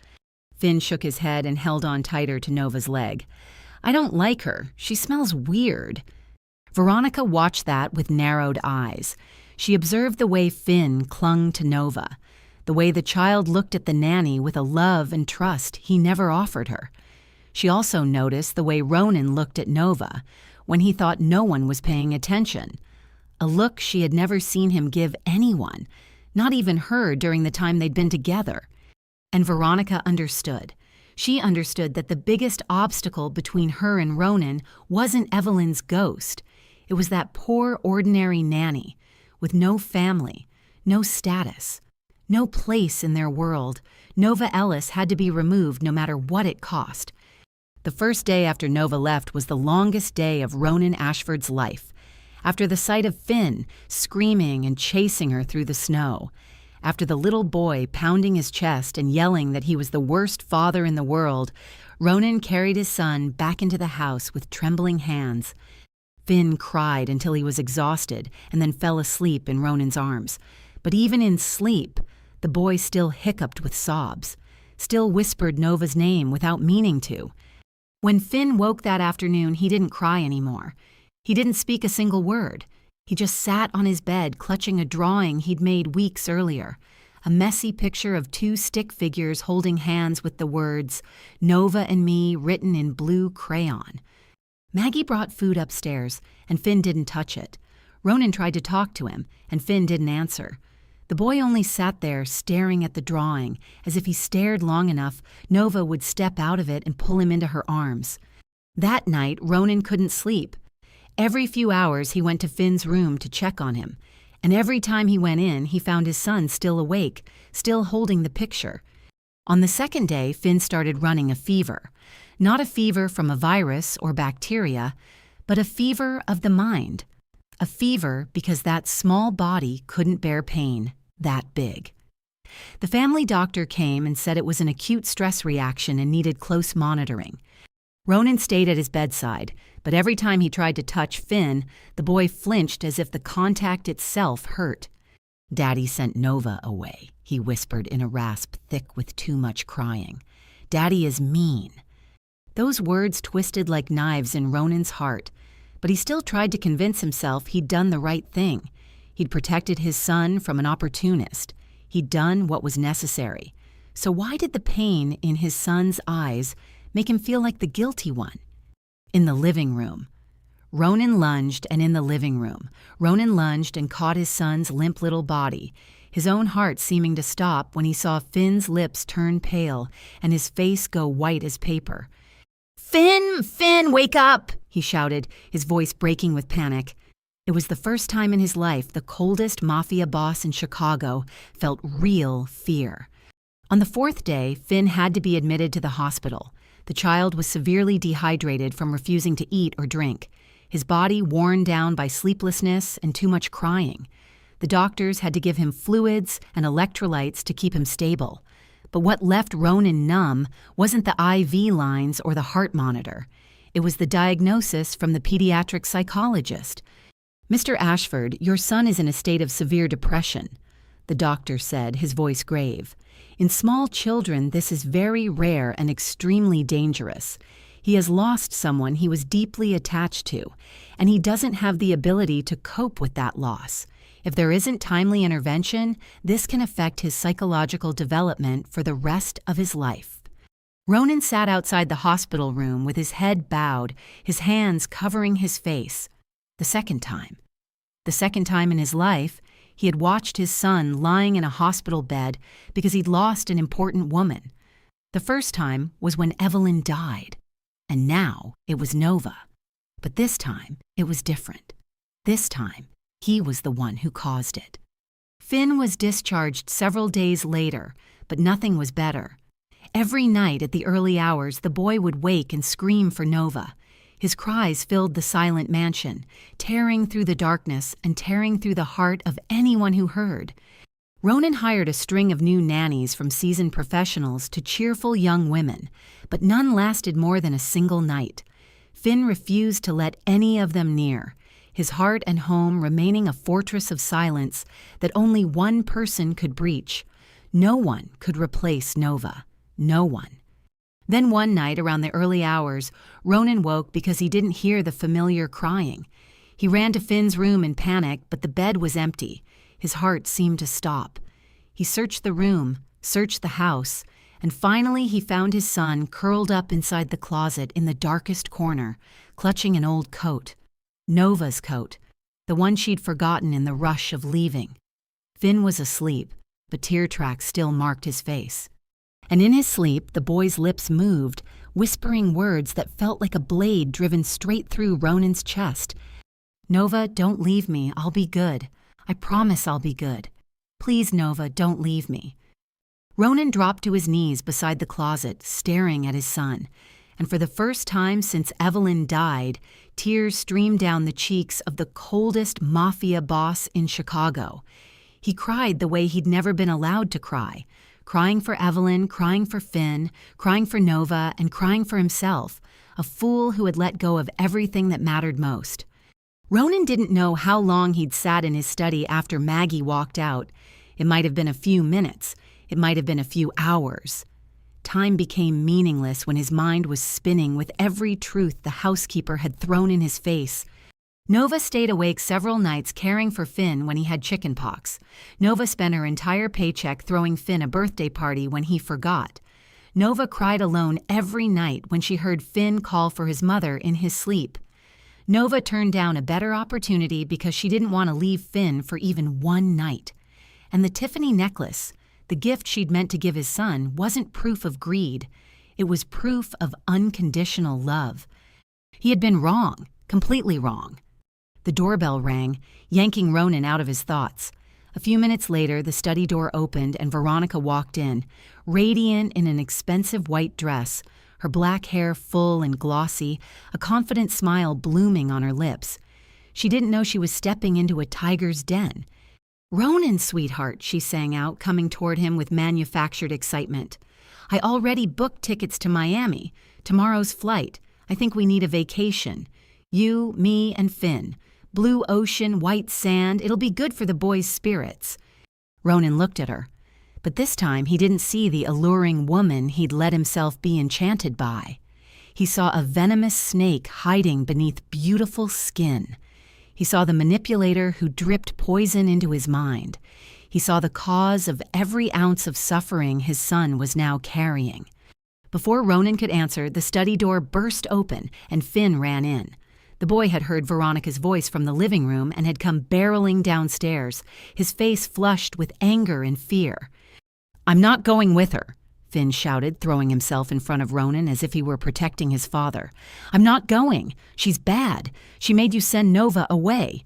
Finn shook his head and held on tighter to Nova's leg. "I don't like her. She smells weird." Veronica watched that with narrowed eyes. She observed the way Finn clung to Nova, the way the child looked at the nanny with a love and trust he never offered her. She also noticed the way Ronan looked at Nova when he thought no one was paying attention, a look she had never seen him give anyone, not even her during the time they'd been together. And Veronica understood. She understood that the biggest obstacle between her and Ronan wasn't Evelyn's ghost. It was that poor, ordinary nanny, with no family, no status, no place in their world. Nova Ellis had to be removed no matter what it cost. The first day after Nova left was the longest day of Ronan Ashford's life. After the sight of Finn screaming and chasing her through the snow, after the little boy pounding his chest and yelling that he was the worst father in the world, Ronan carried his son back into the house with trembling hands. Finn cried until he was exhausted and then fell asleep in Ronan's arms. But even in sleep, the boy still hiccuped with sobs, still whispered Nova's name without meaning to. When Finn woke that afternoon, he didn't cry anymore. He didn't speak a single word. He just sat on his bed clutching a drawing he'd made weeks earlier, a messy picture of two stick figures holding hands with the words, "Nova and me," written in blue crayon. Maggie brought food upstairs, and Finn didn't touch it. Ronan tried to talk to him, and Finn didn't answer. The boy only sat there staring at the drawing, as if he stared long enough, Nova would step out of it and pull him into her arms. That night, Ronan couldn't sleep. Every few hours, he went to Finn's room to check on him. And every time he went in, he found his son still awake, still holding the picture. On the second day, Finn started running a fever. Not a fever from a virus or bacteria, but a fever of the mind. A fever because that small body couldn't bear pain that big. The family doctor came and said it was an acute stress reaction and needed close monitoring. Ronan stayed at his bedside, but every time he tried to touch Finn, the boy flinched as if the contact itself hurt. "Daddy sent Nova away," he whispered in a rasp thick with too much crying. "Daddy is mean." Those words twisted like knives in Ronan's heart, but he still tried to convince himself he'd done the right thing. He'd protected his son from an opportunist. He'd done what was necessary. So why did the pain in his son's eyes make him feel like the guilty one? In the living room. Ronan lunged, and in the living room, Ronan lunged and caught his son's limp little body, his own heart seeming to stop when he saw Finn's lips turn pale and his face go white as paper. Finn, wake up!" he shouted, his voice breaking with panic. It was the first time in his life the coldest Mafia boss in Chicago felt real fear. On the fourth day, Finn had to be admitted to the hospital. The child was severely dehydrated from refusing to eat or drink, his body worn down by sleeplessness and too much crying. The doctors had to give him fluids and electrolytes to keep him stable. But what left Ronan numb wasn't the IV lines or the heart monitor. It was the diagnosis from the pediatric psychologist. "Mr. Ashford, your son is in a state of severe depression," the doctor said, his voice grave. "In small children, this is very rare and extremely dangerous. He has lost someone he was deeply attached to, and he doesn't have the ability to cope with that loss. If there isn't timely intervention, this can affect his psychological development for the rest of his life." Ronan sat outside the hospital room with his head bowed, his hands covering his face. The second time in his life, he had watched his son lying in a hospital bed because he'd lost an important woman. The first time was when Evelyn died, and now it was Nova. But this time, it was different. This time, he was the one who caused it. Finn was discharged several days later, but nothing was better. Every night at the early hours, the boy would wake and scream for Nova. His cries filled the silent mansion, tearing through the darkness and tearing through the heart of anyone who heard. Ronan hired a string of new nannies from seasoned professionals to cheerful young women, but none lasted more than a single night. Finn refused to let any of them near, his heart and home remaining a fortress of silence that only one person could breach. No one could replace Nova. No one. Then one night around the early hours, Ronan woke because he didn't hear the familiar crying. He ran to Finn's room in panic, but the bed was empty. His heart seemed to stop. He searched the room, searched the house, and finally he found his son curled up inside the closet in the darkest corner, clutching an old coat. Nova's coat, the one she'd forgotten in the rush of leaving. Finn was asleep, but tear tracks still marked his face. And in his sleep, the boy's lips moved, whispering words that felt like a blade driven straight through Ronan's chest. "Nova, don't leave me. I'll be good. I promise I'll be good. Please, Nova, don't leave me." Ronan dropped to his knees beside the closet, staring at his son. And for the first time since Evelyn died, tears streamed down the cheeks of the coldest Mafia boss in Chicago. He cried the way he'd never been allowed to cry, crying for Evelyn, crying for Finn, crying for Nova, and crying for himself, a fool who had let go of everything that mattered most. Ronan didn't know how long he'd sat in his study after Maggie walked out. It might have been a few minutes. It might have been a few hours. Time became meaningless when his mind was spinning with every truth the housekeeper had thrown in his face. Nova stayed awake several nights caring for Finn when he had chickenpox. Nova spent her entire paycheck throwing Finn a birthday party when he forgot. Nova cried alone every night when she heard Finn call for his mother in his sleep. Nova turned down a better opportunity because she didn't want to leave Finn for even one night. And the Tiffany necklace, the gift she'd meant to give his son, wasn't proof of greed. It was proof of unconditional love. He had been wrong, completely wrong. The doorbell rang, yanking Ronan out of his thoughts. A few minutes later, the study door opened and Veronica walked in, radiant in an expensive white dress, her black hair full and glossy, a confident smile blooming on her lips. She didn't know she was stepping into a tiger's den. "Ronan, sweetheart," she sang out, coming toward him with manufactured excitement. "I already booked tickets to Miami. Tomorrow's flight. I think we need a vacation. You, me, and Finn. Blue ocean, white sand. It'll be good for the boys' spirits." Ronan looked at her, but this time he didn't see the alluring woman he'd let himself be enchanted by. He saw a venomous snake hiding beneath beautiful skin. He saw the manipulator who dripped poison into his mind. He saw the cause of every ounce of suffering his son was now carrying. Before Ronan could answer, the study door burst open and Finn ran in. The boy had heard Veronica's voice from the living room and had come barreling downstairs, his face flushed with anger and fear. "I'm not going with her," Finn shouted, throwing himself in front of Ronan as if he were protecting his father. "I'm not going. She's bad. She made you send Nova away."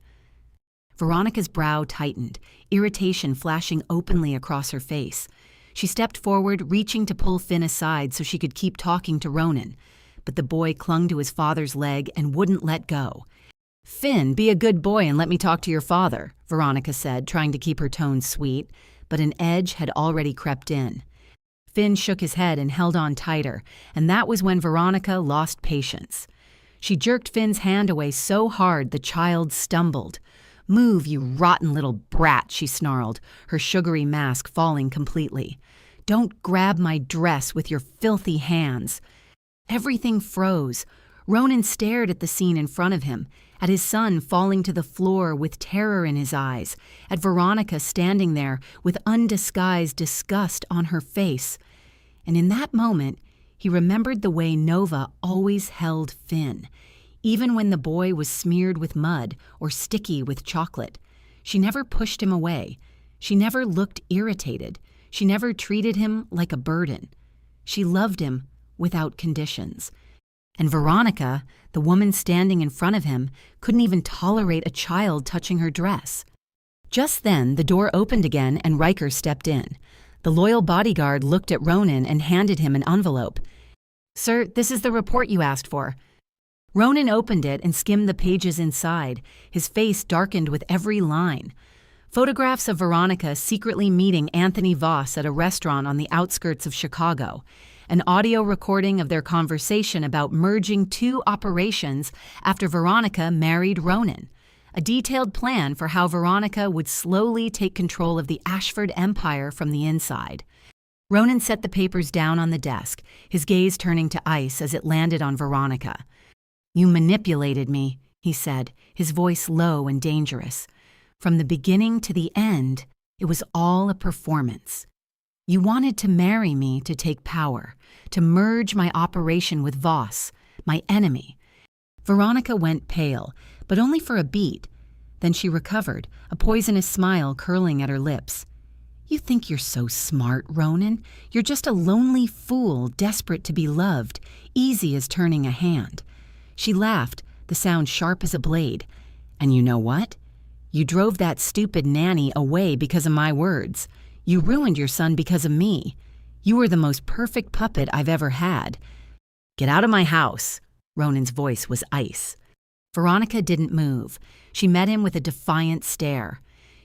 Veronica's brow tightened, irritation flashing openly across her face. She stepped forward, reaching to pull Finn aside so she could keep talking to Ronan. But the boy clung to his father's leg and wouldn't let go. "Finn, be a good boy and let me talk to your father," Veronica said, trying to keep her tone sweet, but an edge had already crept in. Finn shook his head and held on tighter, and that was when Veronica lost patience. She jerked Finn's hand away so hard the child stumbled. "Move, you rotten little brat," she snarled, her sugary mask falling completely. "Don't grab my dress with your filthy hands." Everything froze. Ronan stared at the scene in front of him, at his son falling to the floor with terror in his eyes, at Veronica standing there with undisguised disgust on her face. And in that moment, he remembered the way Nova always held Finn. Even when the boy was smeared with mud or sticky with chocolate, she never pushed him away. She never looked irritated. She never treated him like a burden. She loved him without conditions. And Veronica, the woman standing in front of him, couldn't even tolerate a child touching her dress. Just then, the door opened again and Riker stepped in. The loyal bodyguard looked at Ronan and handed him an envelope. "Sir, this is the report you asked for." Ronan opened it and skimmed the pages inside, his face darkened with every line. Photographs of Veronica secretly meeting Anthony Voss at a restaurant on the outskirts of Chicago. An audio recording of their conversation about merging two operations after Veronica married Ronan. A detailed plan for how Veronica would slowly take control of the Ashford empire from the inside. Ronan set the papers down on the desk, his gaze turning to ice as it landed on Veronica. "You manipulated me," he said, his voice low and dangerous. "From the beginning to the end, it was all a performance. You wanted to marry me to take power, to merge my operation with Voss, my enemy." Veronica went pale, but only for a beat. Then she recovered, a poisonous smile curling at her lips. "You think you're so smart, Ronan. You're just a lonely fool, desperate to be loved, easy as turning a hand." She laughed, the sound sharp as a blade. "And you know what? You drove that stupid Nanny away because of my words. You ruined your son because of me. You were the most perfect puppet I've ever had. Get out of my house." Ronan's voice was ice. Veronica didn't move. She met him with a defiant stare.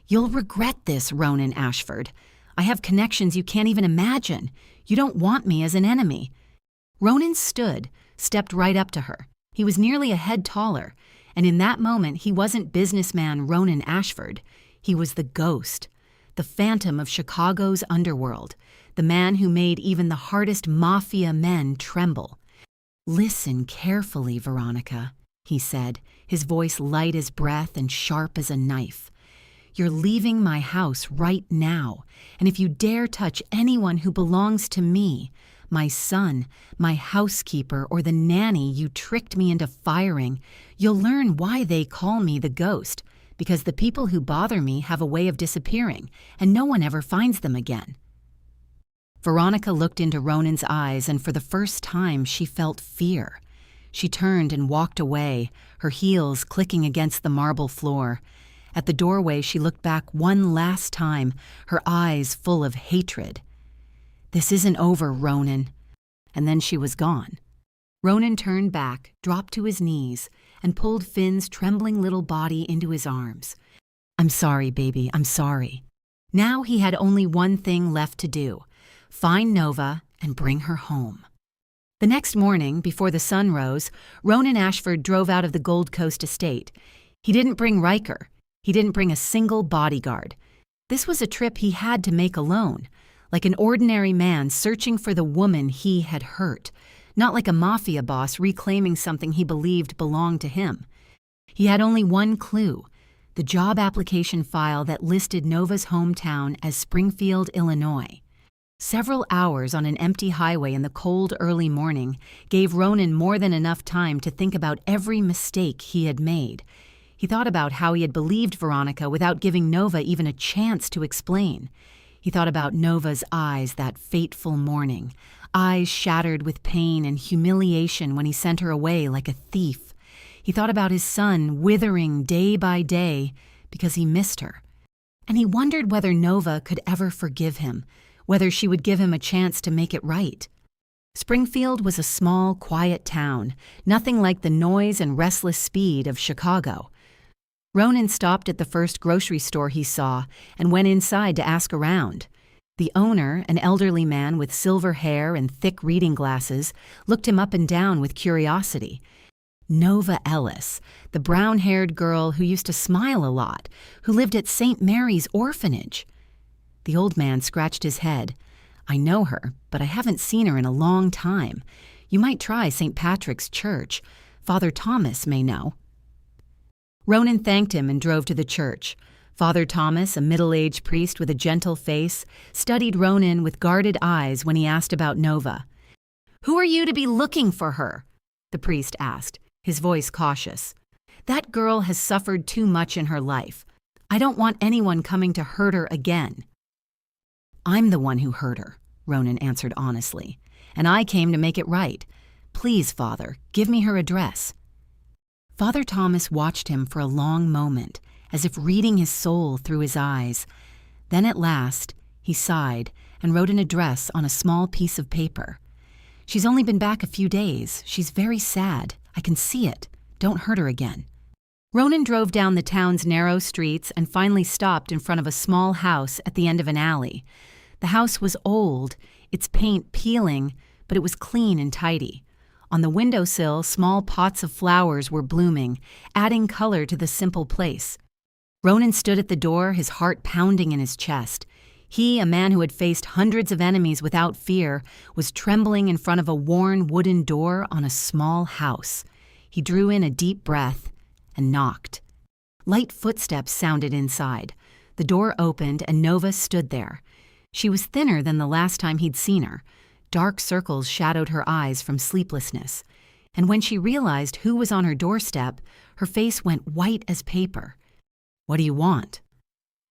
"You'll regret this, Ronan Ashford. I have connections you can't even imagine. You don't want me as an enemy." Ronan stood, stepped right up to her. He was nearly a head taller, and in that moment he wasn't businessman Ronan Ashford. He was the ghost, the phantom of Chicago's underworld, the man who made even the hardest Mafia men tremble. "Listen carefully, Veronica," he said, his voice light as breath and sharp as a knife. "You're leaving my house right now, and if you dare touch anyone who belongs to me, my son, my housekeeper, or the nanny you tricked me into firing, you'll learn why they call me the ghost, because the people who bother me have a way of disappearing, and no one ever finds them again." Veronica looked into Ronan's eyes, and for the first time she felt fear. She turned and walked away, her heels clicking against the marble floor. At the doorway, she looked back one last time, her eyes full of hatred. "This isn't over, Ronan." And then she was gone. Ronan turned back, dropped to his knees, and pulled Finn's trembling little body into his arms. "I'm sorry, baby, I'm sorry." Now he had only one thing left to do: find Nova and bring her home. The next morning, before the sun rose, Ronan Ashford drove out of the Gold Coast estate. He didn't bring Riker. He didn't bring a single bodyguard. This was a trip he had to make alone, like an ordinary man searching for the woman he had hurt, not like a mafia boss reclaiming something he believed belonged to him. He had only one clue: the job application file that listed Nova's hometown as Springfield, Illinois. Several hours on an empty highway in the cold early morning gave Ronan more than enough time to think about every mistake he had made. He thought about how he had believed Veronica without giving Nova even a chance to explain. He thought about Nova's eyes that fateful morning, eyes shattered with pain and humiliation when he sent her away like a thief. He thought about his son withering day by day because he missed her. And he wondered whether Nova could ever forgive him, whether she would give him a chance to make it right. Springfield was a small, quiet town, nothing like the noise and restless speed of Chicago. Ronan stopped at the first grocery store he saw and went inside to ask around. The owner, an elderly man with silver hair and thick reading glasses, looked him up and down with curiosity. Nova Ellis, the brown-haired girl who used to smile a lot, who lived at St. Mary's Orphanage. The old man scratched his head. "I know her, but I haven't seen her in a long time. You might try St. Patrick's Church. Father Thomas may know." Ronan thanked him and drove to the church. Father Thomas, a middle-aged priest with a gentle face, studied Ronan with guarded eyes when he asked about Nova. "Who are you to be looking for her?" the priest asked, his voice cautious. "That girl has suffered too much in her life. I don't want anyone coming to hurt her again." "I'm the one who hurt her," Ronan answered honestly, "and I came to make it right. Please, Father, give me her address." Father Thomas watched him for a long moment, as if reading his soul through his eyes. Then at last, he sighed and wrote an address on a small piece of paper. "She's only been back a few days. She's very sad. I can see it. Don't hurt her again." Ronan drove down the town's narrow streets and finally stopped in front of a small house at the end of an alley. The house was old, its paint peeling, but it was clean and tidy. On the windowsill, small pots of flowers were blooming, adding color to the simple place. Ronan stood at the door, his heart pounding in his chest. He, a man who had faced hundreds of enemies without fear, was trembling in front of a worn wooden door on a small house. He drew in a deep breath and knocked. Light footsteps sounded inside. The door opened and Nova stood there. She was thinner than the last time he'd seen her. Dark circles shadowed her eyes from sleeplessness. And when she realized who was on her doorstep, her face went white as paper. "What do you want?"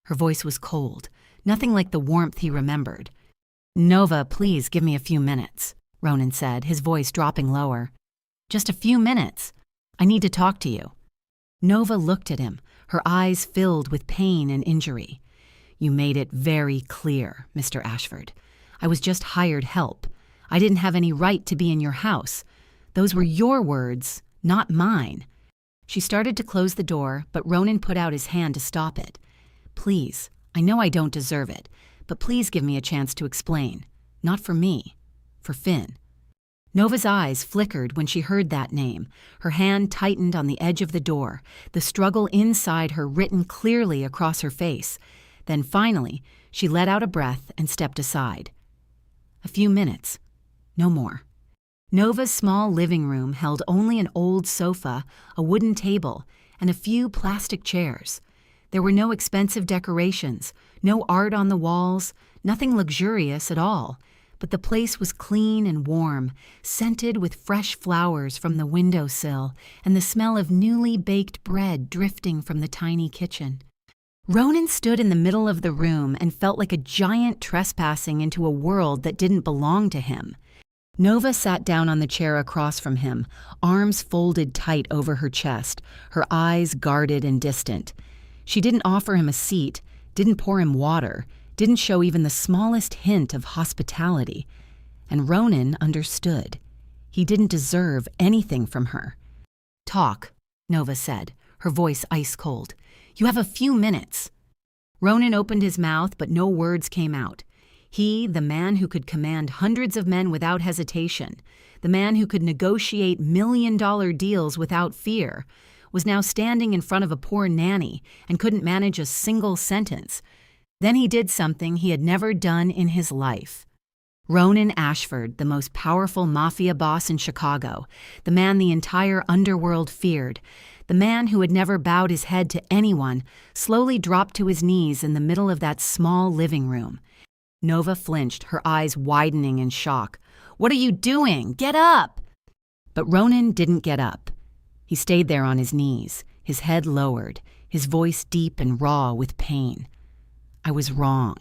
Her voice was cold, nothing like the warmth he remembered. "Nova, please give me a few minutes," Ronan said, his voice dropping lower. "Just a few minutes. I need to talk to you." Nova looked at him, her eyes filled with pain and injury. "You made it very clear, Mr. Ashford. I was just hired help. I didn't have any right to be in your house. Those were your words, not mine." She started to close the door, but Ronan put out his hand to stop it. "Please, I know I don't deserve it, but please give me a chance to explain. Not for me, for Finn." Nova's eyes flickered when she heard that name. Her hand tightened on the edge of the door, the struggle inside her written clearly across her face. Then finally, she let out a breath and stepped aside. A few minutes, no more. Nova's small living room held only an old sofa, a wooden table, and a few plastic chairs. There were no expensive decorations, no art on the walls, nothing luxurious at all, but the place was clean and warm, scented with fresh flowers from the windowsill and the smell of newly baked bread drifting from the tiny kitchen. Ronan stood in the middle of the room and felt like a giant trespassing into a world that didn't belong to him. Nova sat down on the chair across from him, arms folded tight over her chest, her eyes guarded and distant. She didn't offer him a seat, didn't pour him water, didn't show even the smallest hint of hospitality. And Ronan understood. He didn't deserve anything from her. "Talk," Nova said, her voice ice cold. "You have a few minutes." Ronan opened his mouth, but no words came out. He, the man who could command hundreds of men without hesitation, the man who could negotiate million-dollar deals without fear, was now standing in front of a poor nanny and couldn't manage a single sentence. Then he did something he had never done in his life. Ronan Ashford, the most powerful mafia boss in Chicago, the man the entire underworld feared, the man who had never bowed his head to anyone, slowly dropped to his knees in the middle of that small living room. Nova flinched, her eyes widening in shock. "What are you doing? Get up!" But Ronan didn't get up. He stayed there on his knees, his head lowered, his voice deep and raw with pain. "I was wrong.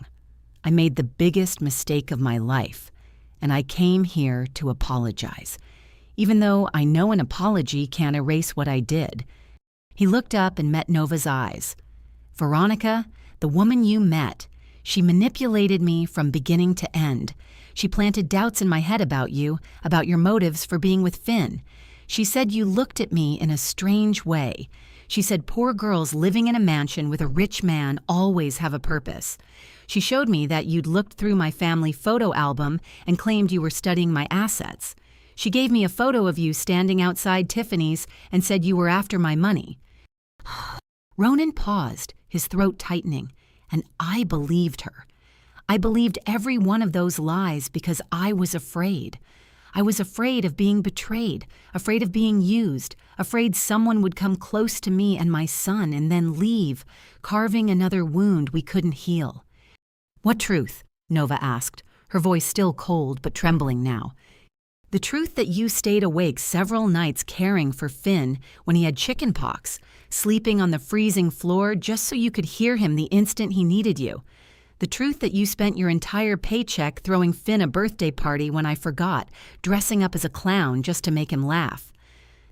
I made the biggest mistake of my life, and I came here to apologize, even though I know an apology can't erase what I did." He looked up and met Nova's eyes. "Veronica, the woman you met, she manipulated me from beginning to end. She planted doubts in my head about you, about your motives for being with Finn. She said you looked at me in a strange way. She said poor girls living in a mansion with a rich man always have a purpose. She showed me that you'd looked through my family photo album and claimed you were studying my assets. She gave me a photo of you standing outside Tiffany's and said you were after my money." Ronan paused, his throat tightening, and I believed her. I believed every one of those lies because I was afraid. I was afraid of being betrayed, afraid of being used, afraid someone would come close to me and my son and then leave, carving another wound we couldn't heal. "What truth?" Nova asked, her voice still cold but trembling now. "The truth that you stayed awake several nights caring for Finn when he had chicken pox, sleeping on the freezing floor just so you could hear him the instant he needed you. The truth that you spent your entire paycheck throwing Finn a birthday party when I forgot, dressing up as a clown just to make him laugh.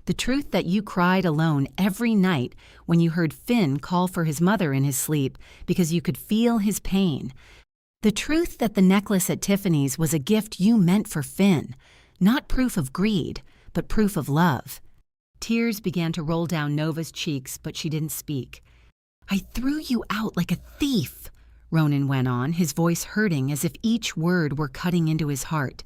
The truth that you cried alone every night when you heard Finn call for his mother in his sleep because you could feel his pain. The truth that the necklace at Tiffany's was a gift you meant for Finn, not proof of greed, but proof of love." Tears began to roll down Nova's cheeks, but she didn't speak. "I threw you out like a thief," Ronan went on, his voice hurting as if each word were cutting into his heart.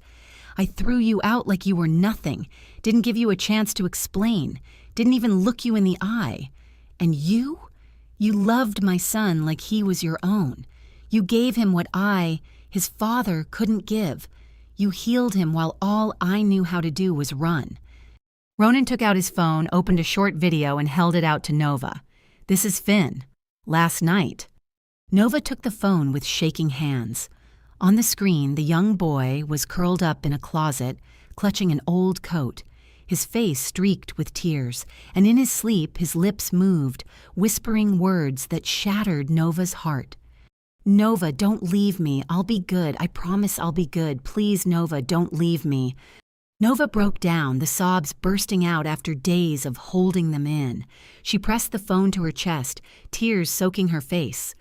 "I threw you out like you were nothing, didn't give you a chance to explain, didn't even look you in the eye. And you loved my son like he was your own. You gave him what I, his father, couldn't give. You healed him while all I knew how to do was run." Ronan took out his phone, opened a short video, and held it out to Nova. "This is Finn. Last night." Nova took the phone with shaking hands. On the screen, the young boy was curled up in a closet, clutching an old coat, his face streaked with tears, and in his sleep his lips moved, whispering words that shattered Nova's heart. "Nova, don't leave me. I'll be good. I promise I'll be good. Please, Nova, don't leave me." Nova broke down, the sobs bursting out after days of holding them in. She pressed the phone to her chest, tears soaking her face.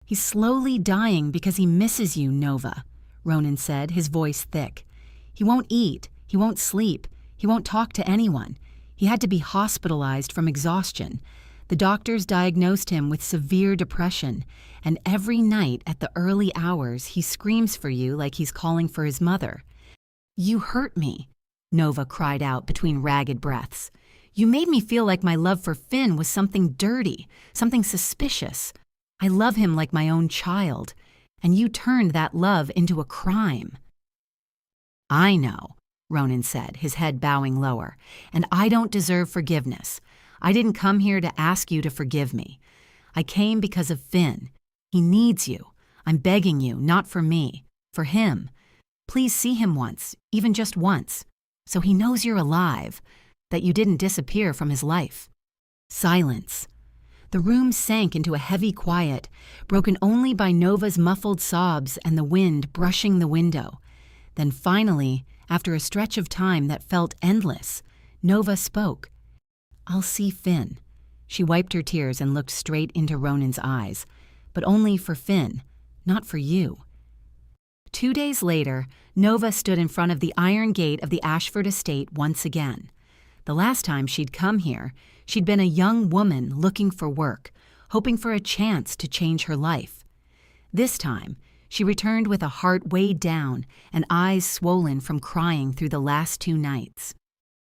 "He's slowly dying because he misses you, Nova," Ronan said, his voice thick. "He won't eat. He won't sleep. He won't talk to anyone. He had to be hospitalized from exhaustion. The doctors diagnosed him with severe depression, and every night at the early hours he screams for you like he's calling for his mother." "You hurt me," Nova cried out between ragged breaths. "You made me feel like my love for Finn was something dirty, something suspicious. I love him like my own child, and you turned that love into a crime." "I know," Ronan said, his head bowing lower, "and I don't deserve forgiveness. I didn't come here to ask you to forgive me. I came because of Finn. He needs you. I'm begging you, not for me, for him. Please see him once, even just once, so he knows you're alive, that you didn't disappear from his life." Silence. The room sank into a heavy quiet, broken only by Nova's muffled sobs and the wind brushing the window. Then finally, After a stretch of time that felt endless, Nova spoke. "I'll see Finn." She wiped her tears and looked straight into Ronan's eyes, but only for Finn, not for you. 2 days later, Nova stood in front of the iron gate of the Ashford estate once again. The last time she'd come here, she'd been a young woman looking for work, hoping for a chance to change her life. This time, she returned with a heart weighed down and eyes swollen from crying through the last 2 nights.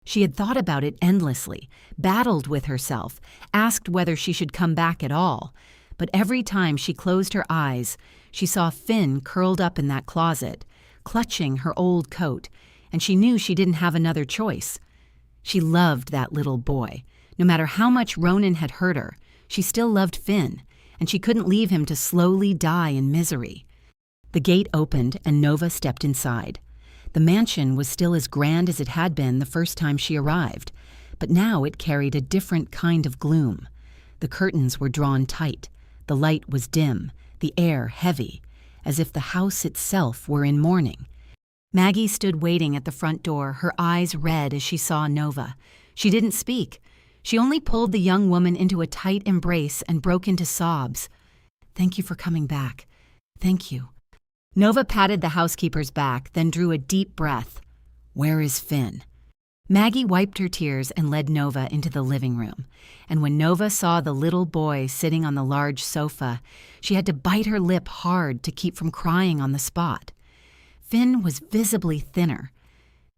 She had thought about it endlessly, battled with herself, asked whether she should come back at all, but every time she closed her eyes, she saw Finn curled up in that closet, clutching her old coat, and she knew she didn't have another choice. She loved that little boy. No matter how much Ronan had hurt her, she still loved Finn, and she couldn't leave him to slowly die in misery. The gate opened and Nova stepped inside. The mansion was still as grand as it had been the first time she arrived, but now it carried a different kind of gloom. The curtains were drawn tight, the light was dim, the air heavy, as if the house itself were in mourning. Maggie stood waiting at the front door, her eyes red as she saw Nova. She didn't speak. She only pulled the young woman into a tight embrace and broke into sobs. "Thank you for coming back. Thank you." Nova patted the housekeeper's back, then drew a deep breath. "Where is Finn?" Maggie wiped her tears and led Nova into the living room. And when Nova saw the little boy sitting on the large sofa, she had to bite her lip hard to keep from crying on the spot. Finn was visibly thinner.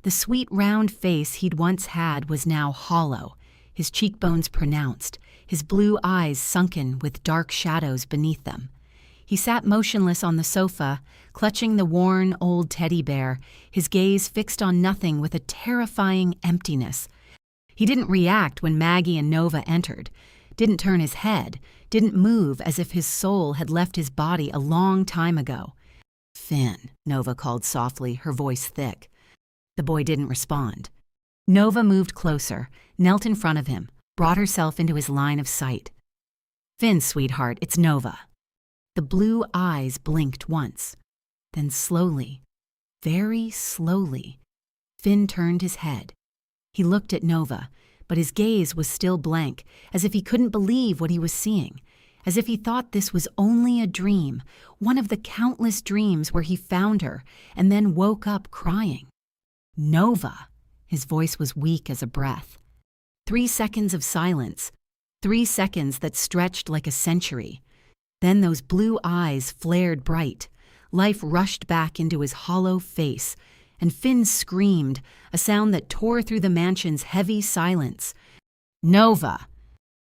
The sweet round face he'd once had was now hollow, his cheekbones pronounced, his blue eyes sunken with dark shadows beneath them. He sat motionless on the sofa, clutching the worn old teddy bear, his gaze fixed on nothing with a terrifying emptiness. He didn't react when Maggie and Nova entered, didn't turn his head, didn't move as if his soul had left his body a long time ago. "Finn," Nova called softly, her voice thick. The boy didn't respond. Nova moved closer, knelt in front of him, brought herself into his line of sight. "Finn, sweetheart, it's Nova." The blue eyes blinked once. Then slowly, very slowly, Finn turned his head. He looked at Nova, but his gaze was still blank, as if he couldn't believe what he was seeing, as if he thought this was only a dream, one of the countless dreams where he found her and then woke up crying. "Nova!" His voice was weak as a breath. 3 seconds of silence, 3 seconds that stretched like a century. Then those blue eyes flared bright. Life rushed back into his hollow face, and Finn screamed, a sound that tore through the mansion's heavy silence. "Nova!"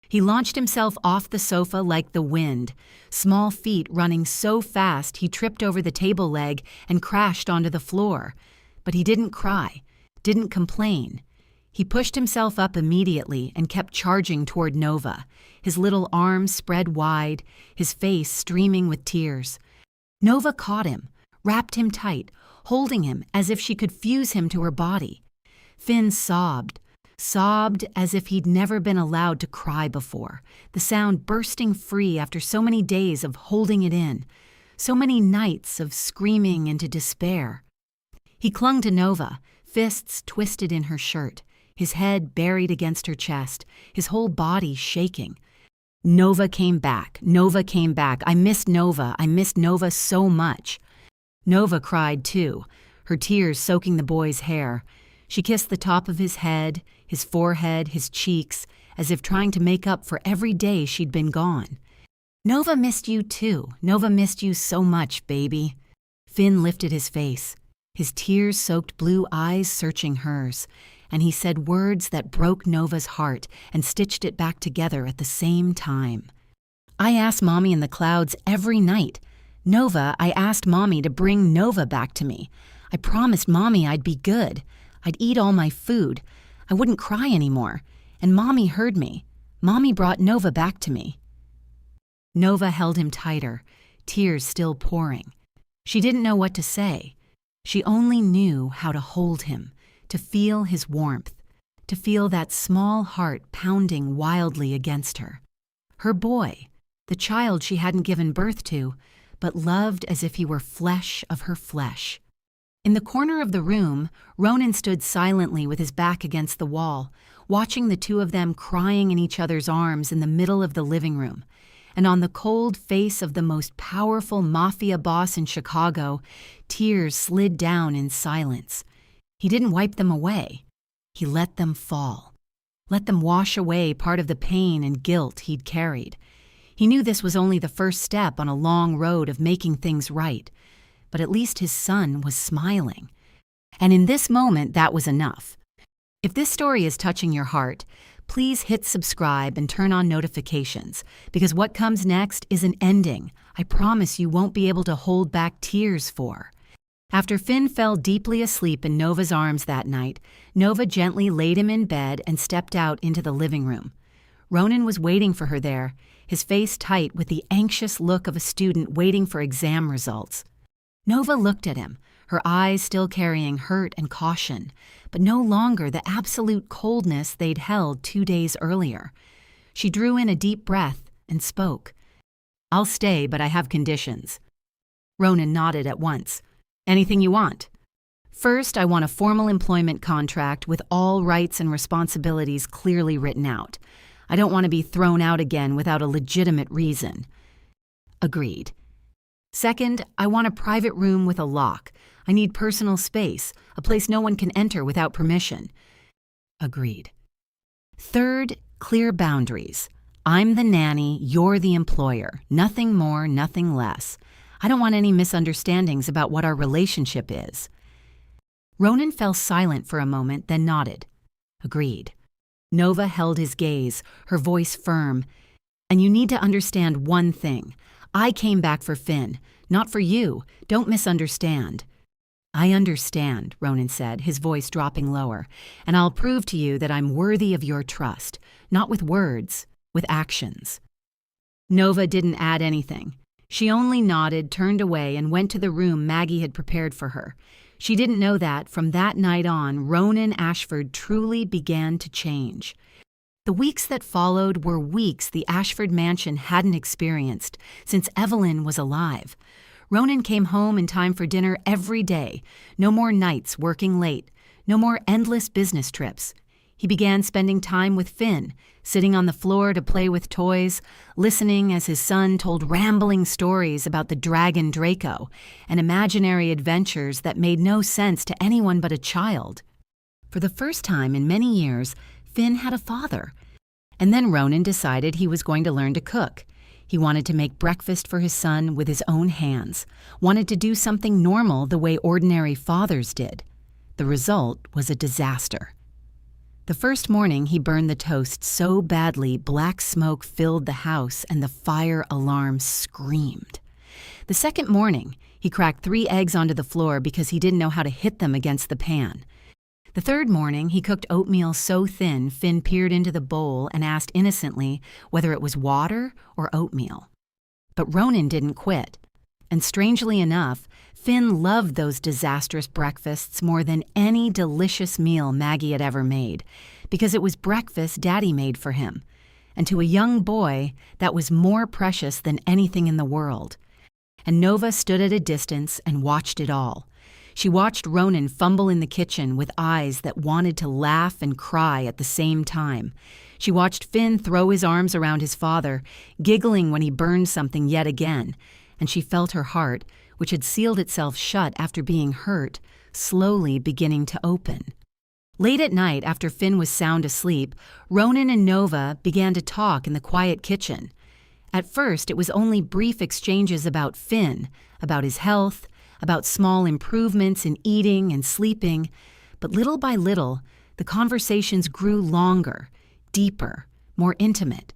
He launched himself off the sofa like the wind, small feet running so fast he tripped over the table leg and crashed onto the floor. But he didn't cry, didn't complain. He pushed himself up immediately and kept charging toward Nova, his little arms spread wide, his face streaming with tears. Nova caught him, wrapped him tight, holding him as if she could fuse him to her body. Finn sobbed as if he'd never been allowed to cry before, the sound bursting free after so many days of holding it in, so many nights of screaming into despair. He clung to Nova, fists twisted in her shirt, his head buried against her chest, his whole body shaking. Nova came back. Nova came back. I missed Nova so much. Nova cried too, her tears soaking the boy's hair. She kissed the top of his head, his forehead, his cheeks, as if trying to make up for every day she'd been gone. "Nova missed you too. Nova missed you so much, baby." Finn lifted his face, his tears-soaked blue eyes searching hers, and he said words that broke Nova's heart and stitched it back together at the same time. "I asked Mommy in the clouds every night. Nova, I asked Mommy to bring Nova back to me. I promised Mommy I'd be good. I'd eat all my food. I wouldn't cry anymore. And Mommy heard me. Mommy brought Nova back to me." Nova held him tighter, tears still pouring. She didn't know what to say. She only knew how to hold him, to feel his warmth, to feel that small heart pounding wildly against her. Her boy, the child she hadn't given birth to, but loved as if he were flesh of her flesh. In the corner of the room, Ronan stood silently with his back against the wall, watching the two of them crying in each other's arms in the middle of the living room. And on the cold face of the most powerful Mafia boss in Chicago, tears slid down in silence. He didn't wipe them away. He let them fall. Let them wash away part of the pain and guilt he'd carried. He knew this was only the first step on a long road of making things right. But at least his son was smiling. And in this moment, that was enough. If this story is touching your heart, please hit subscribe and turn on notifications, because what comes next is an ending I promise you won't be able to hold back tears for. After Finn fell deeply asleep in Nova's arms that night, Nova gently laid him in bed and stepped out into the living room. Ronan was waiting for her there, his face tight with the anxious look of a student waiting for exam results. Nova looked at him, her eyes still carrying hurt and caution, but no longer the absolute coldness they'd held 2 days earlier. She drew in a deep breath and spoke. "I'll stay, but I have conditions." Ronan nodded at once. "Anything you want?" "First, I want a formal employment contract with all rights and responsibilities clearly written out. I don't want to be thrown out again without a legitimate reason." "Agreed." "Second, I want a private room with a lock. I need personal space, a place no one can enter without permission." "Agreed." "Third, clear boundaries. I'm the nanny, you're the employer. Nothing more, nothing less. I don't want any misunderstandings about what our relationship is." Ronan fell silent for a moment, then nodded. "Agreed." Nova held his gaze, her voice firm. "And you need to understand one thing. I came back for Finn, not for you. Don't misunderstand." "I understand," Ronan said, his voice dropping lower, "and I'll prove to you that I'm worthy of your trust, not with words, with actions." Nova didn't add anything. She only nodded, turned away, and went to the room Maggie had prepared for her. She didn't know that, from that night on, Ronan Ashford truly began to change. The weeks that followed were weeks the Ashford mansion hadn't experienced since Evelyn was alive. Ronan came home in time for dinner every day. No more nights working late. No more endless business trips. He began spending time with Finn, sitting on the floor to play with toys, listening as his son told rambling stories about the dragon Draco and imaginary adventures that made no sense to anyone but a child. For the first time in many years, Finn had a father. And then Ronan decided he was going to learn to cook. He wanted to make breakfast for his son with his own hands, wanted to do something normal the way ordinary fathers did. The result was a disaster. The first morning, he burned the toast so badly black smoke filled the house and the fire alarm screamed. The second morning, he cracked 3 eggs onto the floor because he didn't know how to hit them against the pan. The third morning, he cooked oatmeal so thin Finn peered into the bowl and asked innocently whether it was water or oatmeal. But Ronan didn't quit. And strangely enough, Finn loved those disastrous breakfasts more than any delicious meal Maggie had ever made, because it was breakfast Daddy made for him. And to a young boy, that was more precious than anything in the world. And Nova stood at a distance and watched it all. She watched Ronan fumble in the kitchen with eyes that wanted to laugh and cry at the same time. She watched Finn throw his arms around his father, giggling when he burned something yet again, and she felt her heart, which had sealed itself shut after being hurt, slowly beginning to open. Late at night, after Finn was sound asleep, Ronan and Nova began to talk in the quiet kitchen. At first, it was only brief exchanges about Finn, about his health, about small improvements in eating and sleeping, but little by little, the conversations grew longer, deeper, more intimate.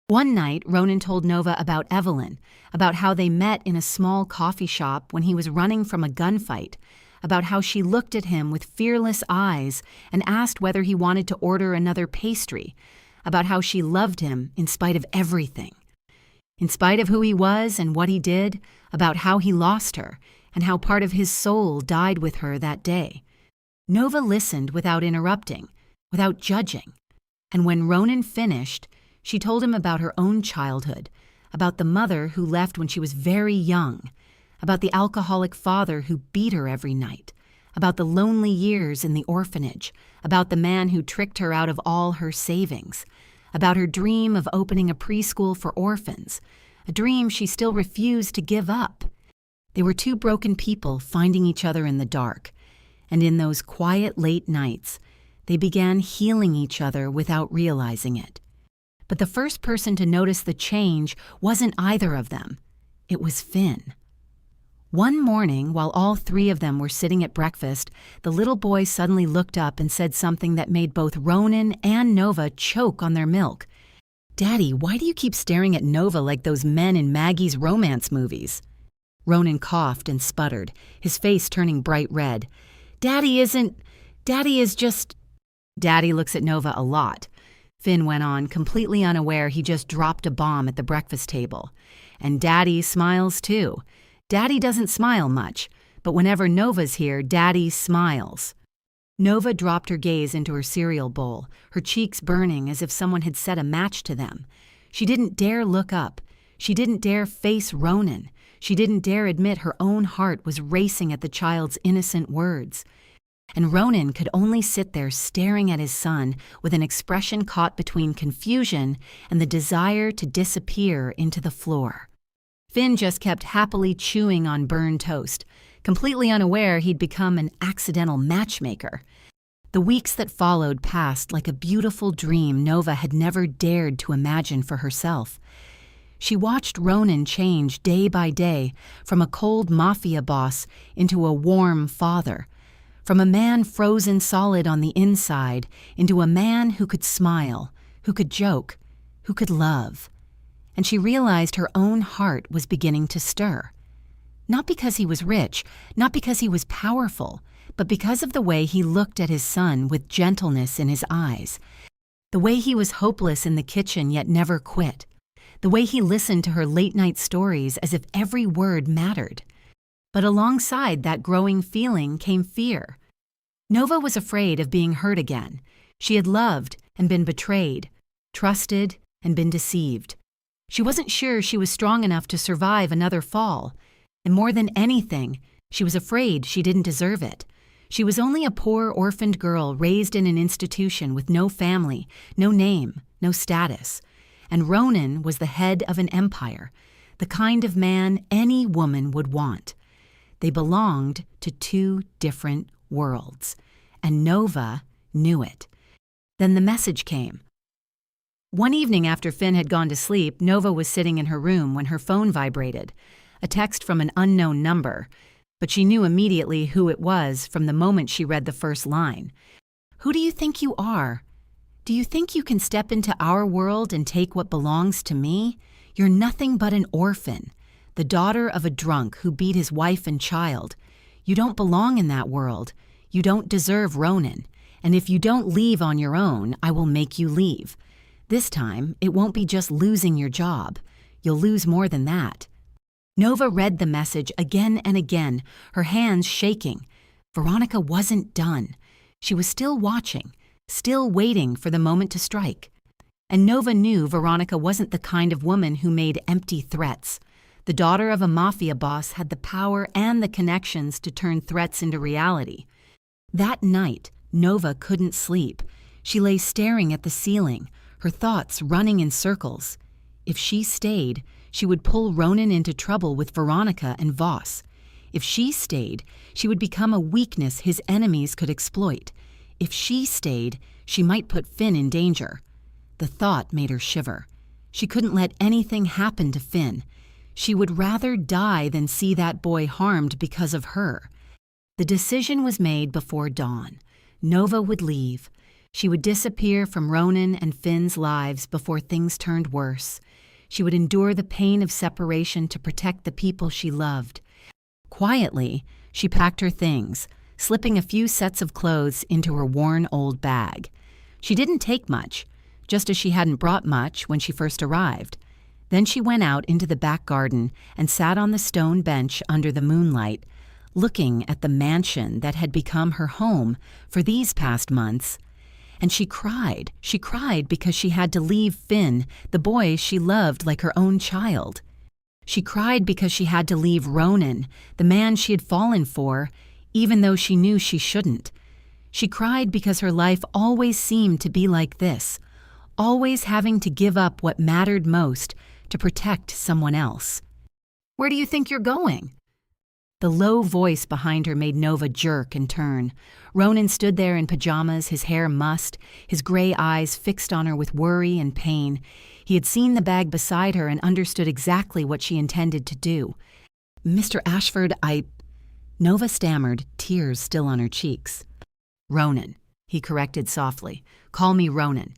One night, Ronan told Nova about Evelyn, about how they met in a small coffee shop when he was running from a gunfight, about how she looked at him with fearless eyes and asked whether he wanted to order another pastry, about how she loved him in spite of everything. In spite of who he was and what he did, about how he lost her, and how part of his soul died with her that day. Nova listened without interrupting, without judging. And when Ronan finished, she told him about her own childhood, about the mother who left when she was very young, about the alcoholic father who beat her every night, about the lonely years in the orphanage, about the man who tricked her out of all her savings, about her dream of opening a preschool for orphans, a dream she still refused to give up. They were two broken people finding each other in the dark, and in those quiet late nights, they began healing each other without realizing it. But the first person to notice the change wasn't either of them. It was Finn. One morning, while all three of them were sitting at breakfast, the little boy suddenly looked up and said something that made both Ronan and Nova choke on their milk. "Daddy, why do you keep staring at Nova like those men in Maggie's romance movies?" Ronan coughed and sputtered, his face turning bright red. Daddy is just... Daddy looks at Nova a lot." Finn went on, completely unaware he just dropped a bomb at the breakfast table. "And Daddy smiles too. Daddy doesn't smile much, but whenever Nova's here, Daddy smiles." Nova dropped her gaze into her cereal bowl, her cheeks burning as if someone had set a match to them. She didn't dare look up. She didn't dare face Ronan. She didn't dare admit her own heart was racing at the child's innocent words. And Ronan could only sit there staring at his son with an expression caught between confusion and the desire to disappear into the floor. Finn just kept happily chewing on burned toast, completely unaware he'd become an accidental matchmaker. The weeks that followed passed like a beautiful dream Nova had never dared to imagine for herself. She watched Ronan change day by day from a cold Mafia boss into a warm father, from a man frozen solid on the inside into a man who could smile, who could joke, who could love. And she realized her own heart was beginning to stir. Not because he was rich, not because he was powerful, but because of the way he looked at his son with gentleness in his eyes, the way he was hopeless in the kitchen yet never quit, the way he listened to her late-night stories as if every word mattered. But alongside that growing feeling came fear. Nova was afraid of being hurt again. She had loved and been betrayed, trusted and been deceived. She wasn't sure she was strong enough to survive another fall. And more than anything, she was afraid she didn't deserve it. She was only a poor orphaned girl raised in an institution with no family, no name, no status. And Ronan was the head of an empire, the kind of man any woman would want. They belonged to two different worlds, and Nova knew it. Then the message came. One evening after Finn had gone to sleep, Nova was sitting in her room when her phone vibrated, a text from an unknown number, but she knew immediately who it was from the moment she read the first line. "Who do you think you are? Do you think you can step into our world and take what belongs to me? You're nothing but an orphan, the daughter of a drunk who beat his wife and child. You don't belong in that world. You don't deserve Ronan. And if you don't leave on your own, I will make you leave. This time, it won't be just losing your job. You'll lose more than that." Nova read the message again and again, her hands shaking. Veronica wasn't done. She was still watching, still waiting for the moment to strike. And Nova knew Veronica wasn't the kind of woman who made empty threats. The daughter of a Mafia boss had the power and the connections to turn threats into reality. That night, Nova couldn't sleep. She lay staring at the ceiling, her thoughts running in circles. If she stayed, she would pull Ronan into trouble with Veronica and Voss. If she stayed, she would become a weakness his enemies could exploit. If she stayed, she might put Finn in danger. The thought made her shiver. She couldn't let anything happen to Finn. She would rather die than see that boy harmed because of her. The decision was made before dawn. Nova would leave. She would disappear from Ronan and Finn's lives before things turned worse. She would endure the pain of separation to protect the people she loved. Quietly, she packed her things, slipping a few sets of clothes into her worn old bag. She didn't take much, just as she hadn't brought much when she first arrived. Then she went out into the back garden and sat on the stone bench under the moonlight, looking at the mansion that had become her home for these past months. And she cried because she had to leave Finn, the boy she loved like her own child. She cried because she had to leave Ronan, the man she had fallen for, even though she knew she shouldn't. She cried because her life always seemed to be like this, always having to give up what mattered most to protect someone else. "Where do you think you're going?" The low voice behind her made Nova jerk and turn. Ronan stood there in pajamas, his hair mussed, his gray eyes fixed on her with worry and pain. He had seen the bag beside her and understood exactly what she intended to do. "Mr. Ashford, Nova stammered, tears still on her cheeks. "Ronan," he corrected softly. "Call me Ronan."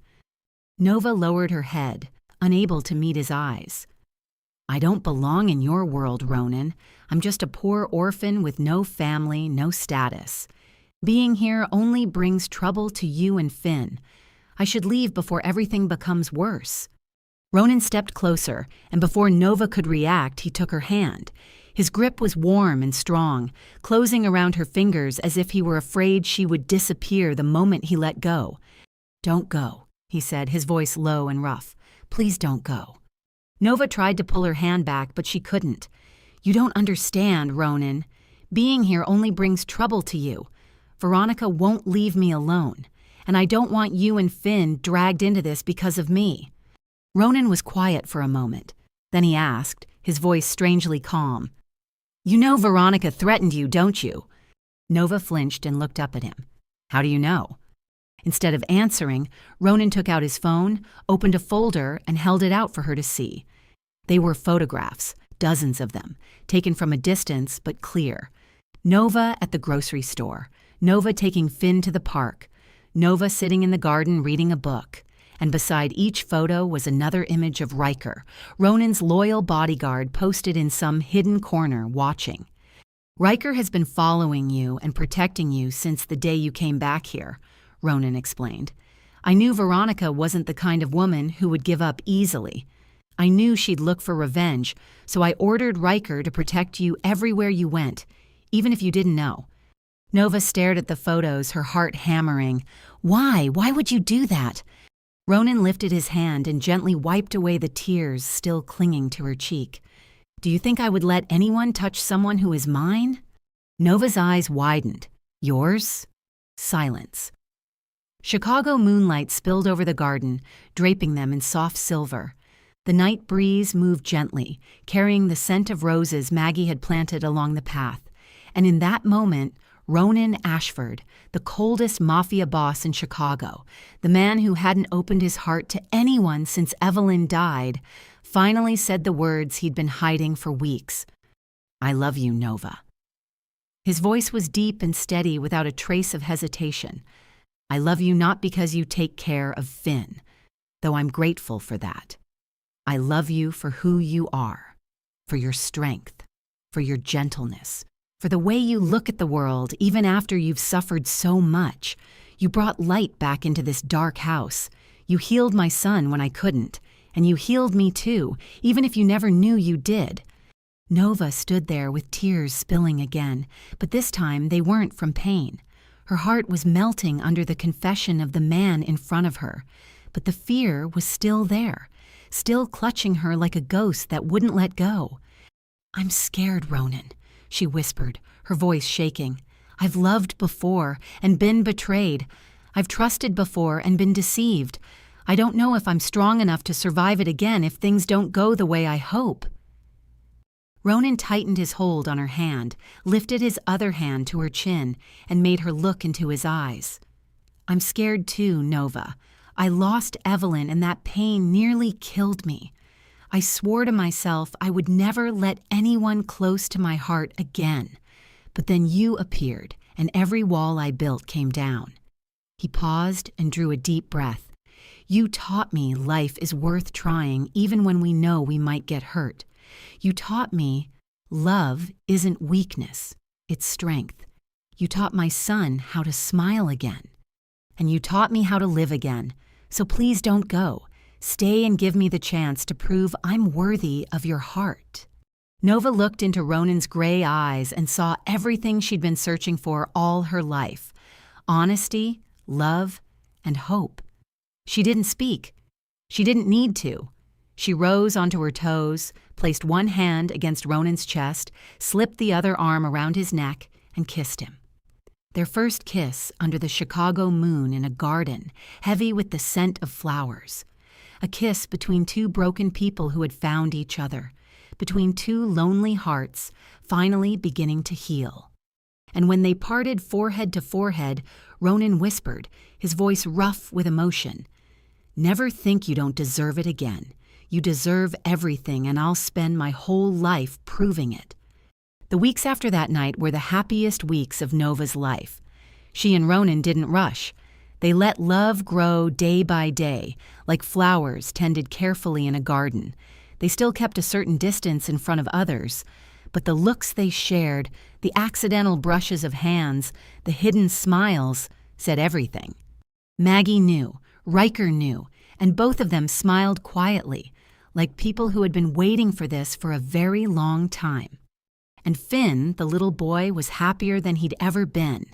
Nova lowered her head, unable to meet his eyes. "I don't belong in your world, Ronan. I'm just a poor orphan with no family, no status. Being here only brings trouble to you and Finn. I should leave before everything becomes worse." Ronan stepped closer, and before Nova could react, he took her hand. His grip was warm and strong, closing around her fingers as if he were afraid she would disappear the moment he let go. "Don't go," he said, his voice low and rough. "Please don't go." Nova tried to pull her hand back, but she couldn't. "You don't understand, Ronan. Being here only brings trouble to you. Veronica won't leave me alone, and I don't want you and Finn dragged into this because of me." Ronan was quiet for a moment. Then he asked, his voice strangely calm, "You know Veronica threatened you, don't you?" Nova flinched and looked up at him. "How do you know?" Instead of answering, Ronan took out his phone, opened a folder, and held it out for her to see. They were photographs, dozens of them, taken from a distance but clear. Nova at the grocery store, Nova taking Finn to the park, Nova sitting in the garden reading a book, and beside each photo was another image of Riker, Ronan's loyal bodyguard posted in some hidden corner watching. "Riker has been following you and protecting you since the day you came back here," Ronan explained. "I knew Veronica wasn't the kind of woman who would give up easily. I knew she'd look for revenge, so I ordered Riker to protect you everywhere you went, even if you didn't know." Nova stared at the photos, her heart hammering. "Why? Why would you do that?" Ronan lifted his hand and gently wiped away the tears still clinging to her cheek. "Do you think I would let anyone touch someone who is mine?" Nova's eyes widened. "Yours?" Silence. Chicago moonlight spilled over the garden, draping them in soft silver. The night breeze moved gently, carrying the scent of roses Maggie had planted along the path. And in that moment, Ronan Ashford, the coldest Mafia boss in Chicago, the man who hadn't opened his heart to anyone since Evelyn died, finally said the words he'd been hiding for weeks. "I love you, Nova." His voice was deep and steady without a trace of hesitation. "I love you not because you take care of Finn, though I'm grateful for that. I love you for who you are, for your strength, for your gentleness, for the way you look at the world even after you've suffered so much. You brought light back into this dark house. You healed my son when I couldn't, and you healed me too, even if you never knew you did." Nova stood there with tears spilling again, but this time they weren't from pain. Her heart was melting under the confession of the man in front of her, but the fear was still there, still clutching her like a ghost that wouldn't let go. "I'm scared, Ronan," she whispered, her voice shaking. "I've loved before and been betrayed. I've trusted before and been deceived. I don't know if I'm strong enough to survive it again if things don't go the way I hope." Ronan tightened his hold on her hand, lifted his other hand to her chin, and made her look into his eyes. "I'm scared too, Nova. I lost Evelyn and that pain nearly killed me. I swore to myself I would never let anyone close to my heart again. But then you appeared, and every wall I built came down." He paused and drew a deep breath. "You taught me life is worth trying even when we know we might get hurt. You taught me love isn't weakness, it's strength. You taught my son how to smile again. And you taught me how to live again. So please don't go. Stay and give me the chance to prove I'm worthy of your heart." Nova looked into Ronan's gray eyes and saw everything she'd been searching for all her life: honesty, love, and hope. She didn't speak. She didn't need to. She rose onto her toes, placed one hand against Ronan's chest, slipped the other arm around his neck, and kissed him. Their first kiss under the Chicago moon in a garden, heavy with the scent of flowers. A kiss between two broken people who had found each other, between two lonely hearts finally beginning to heal. And when they parted forehead to forehead, Ronan whispered, his voice rough with emotion, "Never think you don't deserve it again. You deserve everything, and I'll spend my whole life proving it." The weeks after that night were the happiest weeks of Nova's life. She and Ronan didn't rush. They let love grow day by day, like flowers tended carefully in a garden. They still kept a certain distance in front of others, but the looks they shared, the accidental brushes of hands, the hidden smiles, said everything. Maggie knew, Riker knew, and both of them smiled quietly, like people who had been waiting for this for a very long time. And Finn, the little boy, was happier than he'd ever been.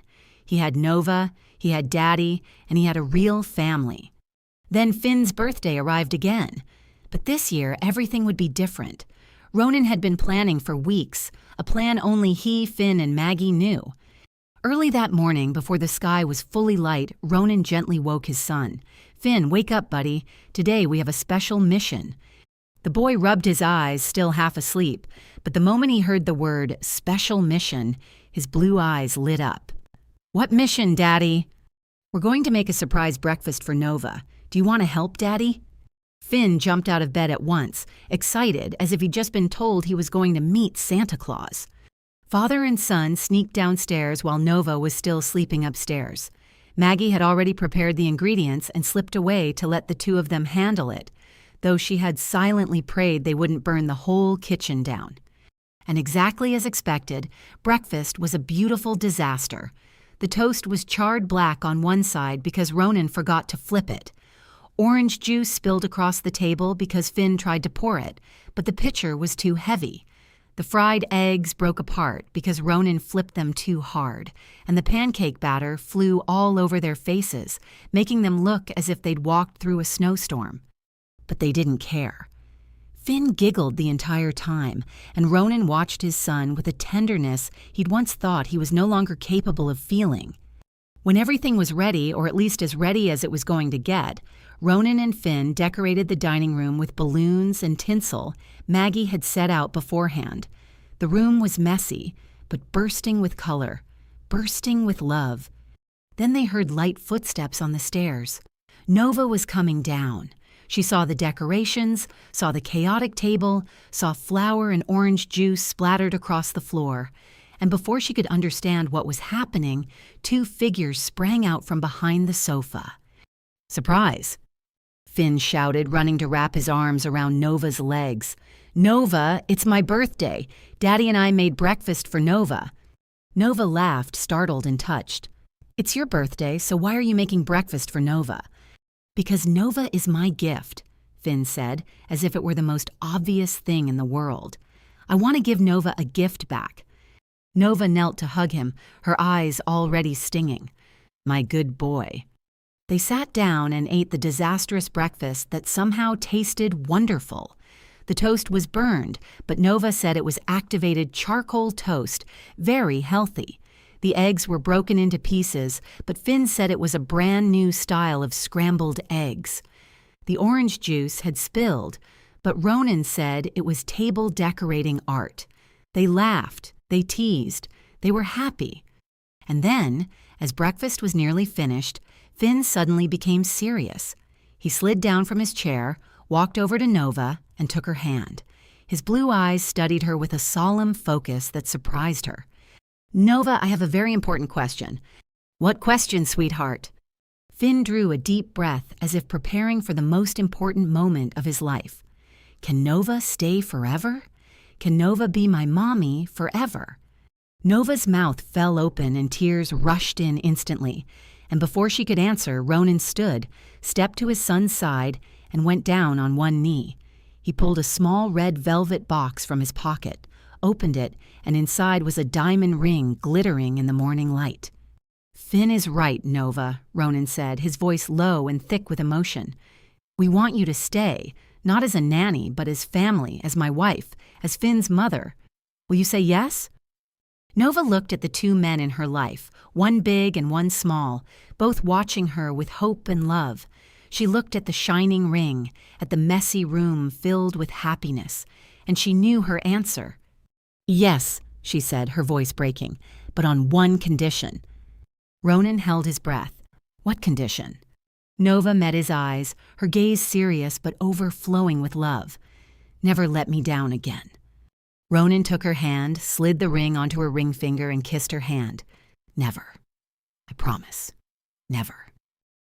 He had Nova, he had Daddy, and he had a real family. Then Finn's birthday arrived again. But this year, everything would be different. Ronan had been planning for weeks, a plan only he, Finn, and Maggie knew. Early that morning, before the sky was fully light, Ronan gently woke his son. "Finn, wake up, buddy. Today we have a special mission." The boy rubbed his eyes, still half asleep, but the moment he heard the word special mission, his blue eyes lit up. "What mission, Daddy?" "We're going to make a surprise breakfast for Nova. Do you want to help, Daddy?" Finn jumped out of bed at once, excited as if he'd just been told he was going to meet Santa Claus. Father and son sneaked downstairs while Nova was still sleeping upstairs. Maggie had already prepared the ingredients and slipped away to let the two of them handle it, though she had silently prayed they wouldn't burn the whole kitchen down. And exactly as expected, breakfast was a beautiful disaster. The toast was charred black on one side because Ronan forgot to flip it. Orange juice spilled across the table because Finn tried to pour it, but the pitcher was too heavy. The fried eggs broke apart because Ronan flipped them too hard, and the pancake batter flew all over their faces, making them look as if they'd walked through a snowstorm. But they didn't care. Finn giggled the entire time, and Ronan watched his son with a tenderness he'd once thought he was no longer capable of feeling. When everything was ready, or at least as ready as it was going to get, Ronan and Finn decorated the dining room with balloons and tinsel Maggie had set out beforehand. The room was messy, but bursting with color, bursting with love. Then they heard light footsteps on the stairs. Nova was coming down. She saw the decorations, saw the chaotic table, saw flour and orange juice splattered across the floor. And before she could understand what was happening, two figures sprang out from behind the sofa. "Surprise!" Finn shouted, running to wrap his arms around Nova's legs. "Nova, it's my birthday. Daddy and I made breakfast for Nova." Nova laughed, startled and touched. "It's your birthday, so why are you making breakfast for Nova?" "Because Nova is my gift," Finn said, as if it were the most obvious thing in the world. "I want to give Nova a gift back." Nova knelt to hug him, her eyes already stinging. "My good boy." They sat down and ate the disastrous breakfast that somehow tasted wonderful. The toast was burned, but Nova said it was activated charcoal toast, very healthy. The eggs were broken into pieces, but Finn said it was a brand new style of scrambled eggs. The orange juice had spilled, but Ronan said it was table decorating art. They laughed, they teased, they were happy. And then, as breakfast was nearly finished, Finn suddenly became serious. He slid down from his chair, walked over to Nova, and took her hand. His blue eyes studied her with a solemn focus that surprised her. "Nova, I have a very important question." "What question, sweetheart?" Finn drew a deep breath as if preparing for the most important moment of his life. "Can Nova stay forever? Can Nova be my mommy forever?" Nova's mouth fell open and tears rushed in instantly, and before she could answer, Ronan stood, stepped to his son's side, and went down on one knee. He pulled a small red velvet box from his pocket, opened it, and inside was a diamond ring glittering in the morning light. "Finn is right, Nova," Ronan said, his voice low and thick with emotion. "We want you to stay, not as a nanny, but as family, as my wife, as Finn's mother. Will you say yes?" Nova looked at the two men in her life, one big and one small, both watching her with hope and love. She looked at the shining ring, at the messy room filled with happiness, and she knew her answer. "Yes," she said, her voice breaking, "but on one condition." Ronan held his breath. What condition? Nova met his eyes, her gaze serious but overflowing with love. "Never let me down again." Ronan took her hand, slid the ring onto her ring finger, and kissed her hand. "Never. I promise. Never."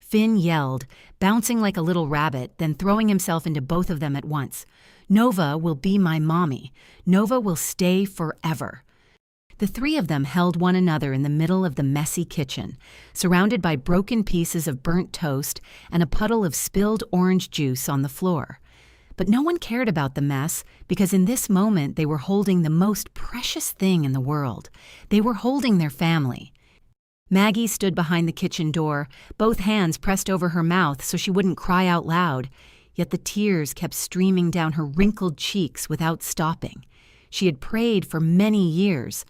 Finn yelled, bouncing like a little rabbit, then throwing himself into both of them at once. "Nova will be my mommy. Nova will stay forever." The three of them held one another in the middle of the messy kitchen, surrounded by broken pieces of burnt toast and a puddle of spilled orange juice on the floor. But no one cared about the mess because in this moment they were holding the most precious thing in the world. They were holding their family. Maggie stood behind the kitchen door, both hands pressed over her mouth so she wouldn't cry out loud, yet the tears kept streaming down her wrinkled cheeks without stopping. She had prayed for many years,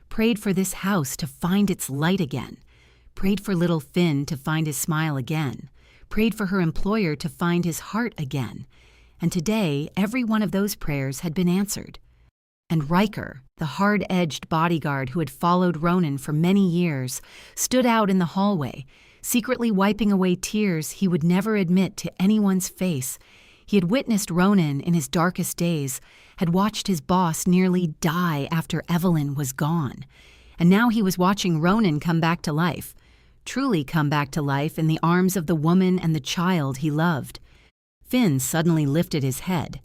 prayed for this house to find its light again, prayed for little Finn to find his smile again, prayed for her employer to find his heart again. And today, every one of those prayers had been answered. And Riker, the hard-edged bodyguard who had followed Ronan for many years, stood out in the hallway, secretly wiping away tears he would never admit to anyone's face. He had witnessed Ronan in his darkest days, had watched his boss nearly die after Evelyn was gone. And now he was watching Ronan come back to life, truly come back to life in the arms of the woman and the child he loved. Finn suddenly lifted his head.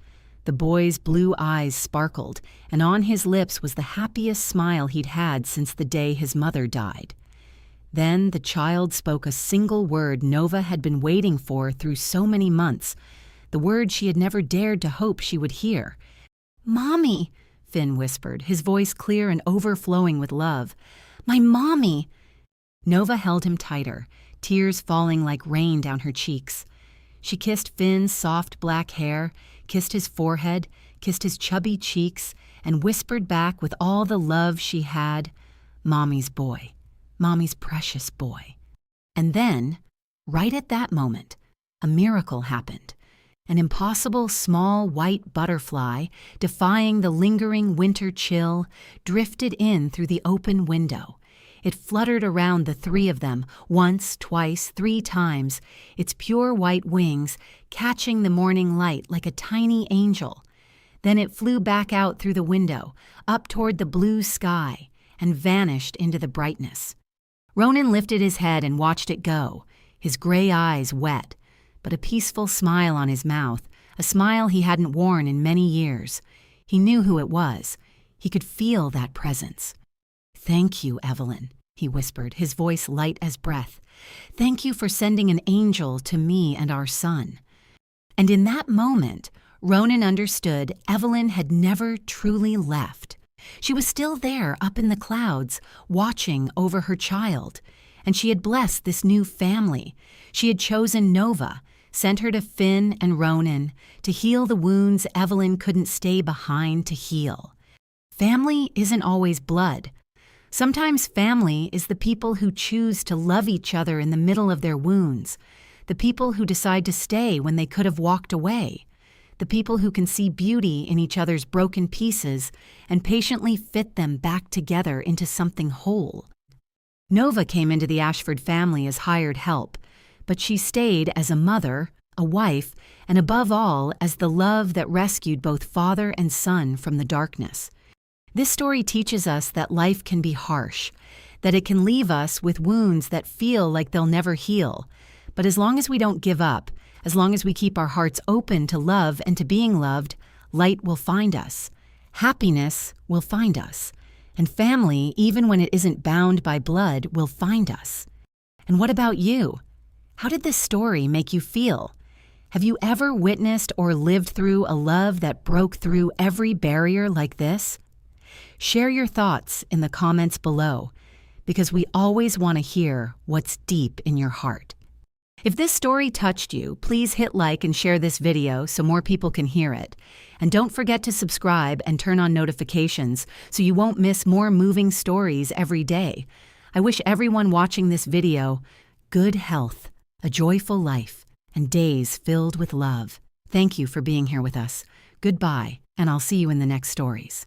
The boy's blue eyes sparkled, and on his lips was the happiest smile he'd had since the day his mother died. Then the child spoke a single word Nova had been waiting for through so many months, the word she had never dared to hope she would hear. "Mommy," Finn whispered, his voice clear and overflowing with love. "My mommy." Nova held him tighter, tears falling like rain down her cheeks. She kissed Finn's soft black hair, kissed his forehead, kissed his chubby cheeks, and whispered back with all the love she had, "Mommy's boy, Mommy's precious boy." And then, right at that moment, a miracle happened. An impossible small white butterfly, defying the lingering winter chill, drifted in through the open window. It fluttered around the three of them, once, twice, 3 times, its pure white wings catching the morning light like a tiny angel. Then it flew back out through the window, up toward the blue sky, and vanished into the brightness. Ronan lifted his head and watched it go, his gray eyes wet, but a peaceful smile on his mouth, a smile he hadn't worn in many years. He knew who it was. He could feel that presence. "Thank you, Evelyn," he whispered, his voice light as breath. "Thank you for sending an angel to me and our son." And in that moment, Ronan understood Evelyn had never truly left. She was still there up in the clouds, watching over her child. And she had blessed this new family. She had chosen Nova, sent her to Finn and Ronan to heal the wounds Evelyn couldn't stay behind to heal. Family isn't always blood. Sometimes family is the people who choose to love each other in the middle of their wounds, the people who decide to stay when they could have walked away, the people who can see beauty in each other's broken pieces and patiently fit them back together into something whole. Nova came into the Ashford family as hired help, but she stayed as a mother, a wife, and above all as the love that rescued both father and son from the darkness. This story teaches us that life can be harsh, that it can leave us with wounds that feel like they'll never heal. But as long as we don't give up, as long as we keep our hearts open to love and to being loved, light will find us. Happiness will find us. And family, even when it isn't bound by blood, will find us. And what about you? How did this story make you feel? Have you ever witnessed or lived through a love that broke through every barrier like this? Share your thoughts in the comments below, because we always want to hear what's deep in your heart. If this story touched you, please hit like and share this video so more people can hear it. And don't forget to subscribe and turn on notifications so you won't miss more moving stories every day. I wish everyone watching this video good health, a joyful life, and days filled with love. Thank you for being here with us. Goodbye, and I'll see you in the next stories.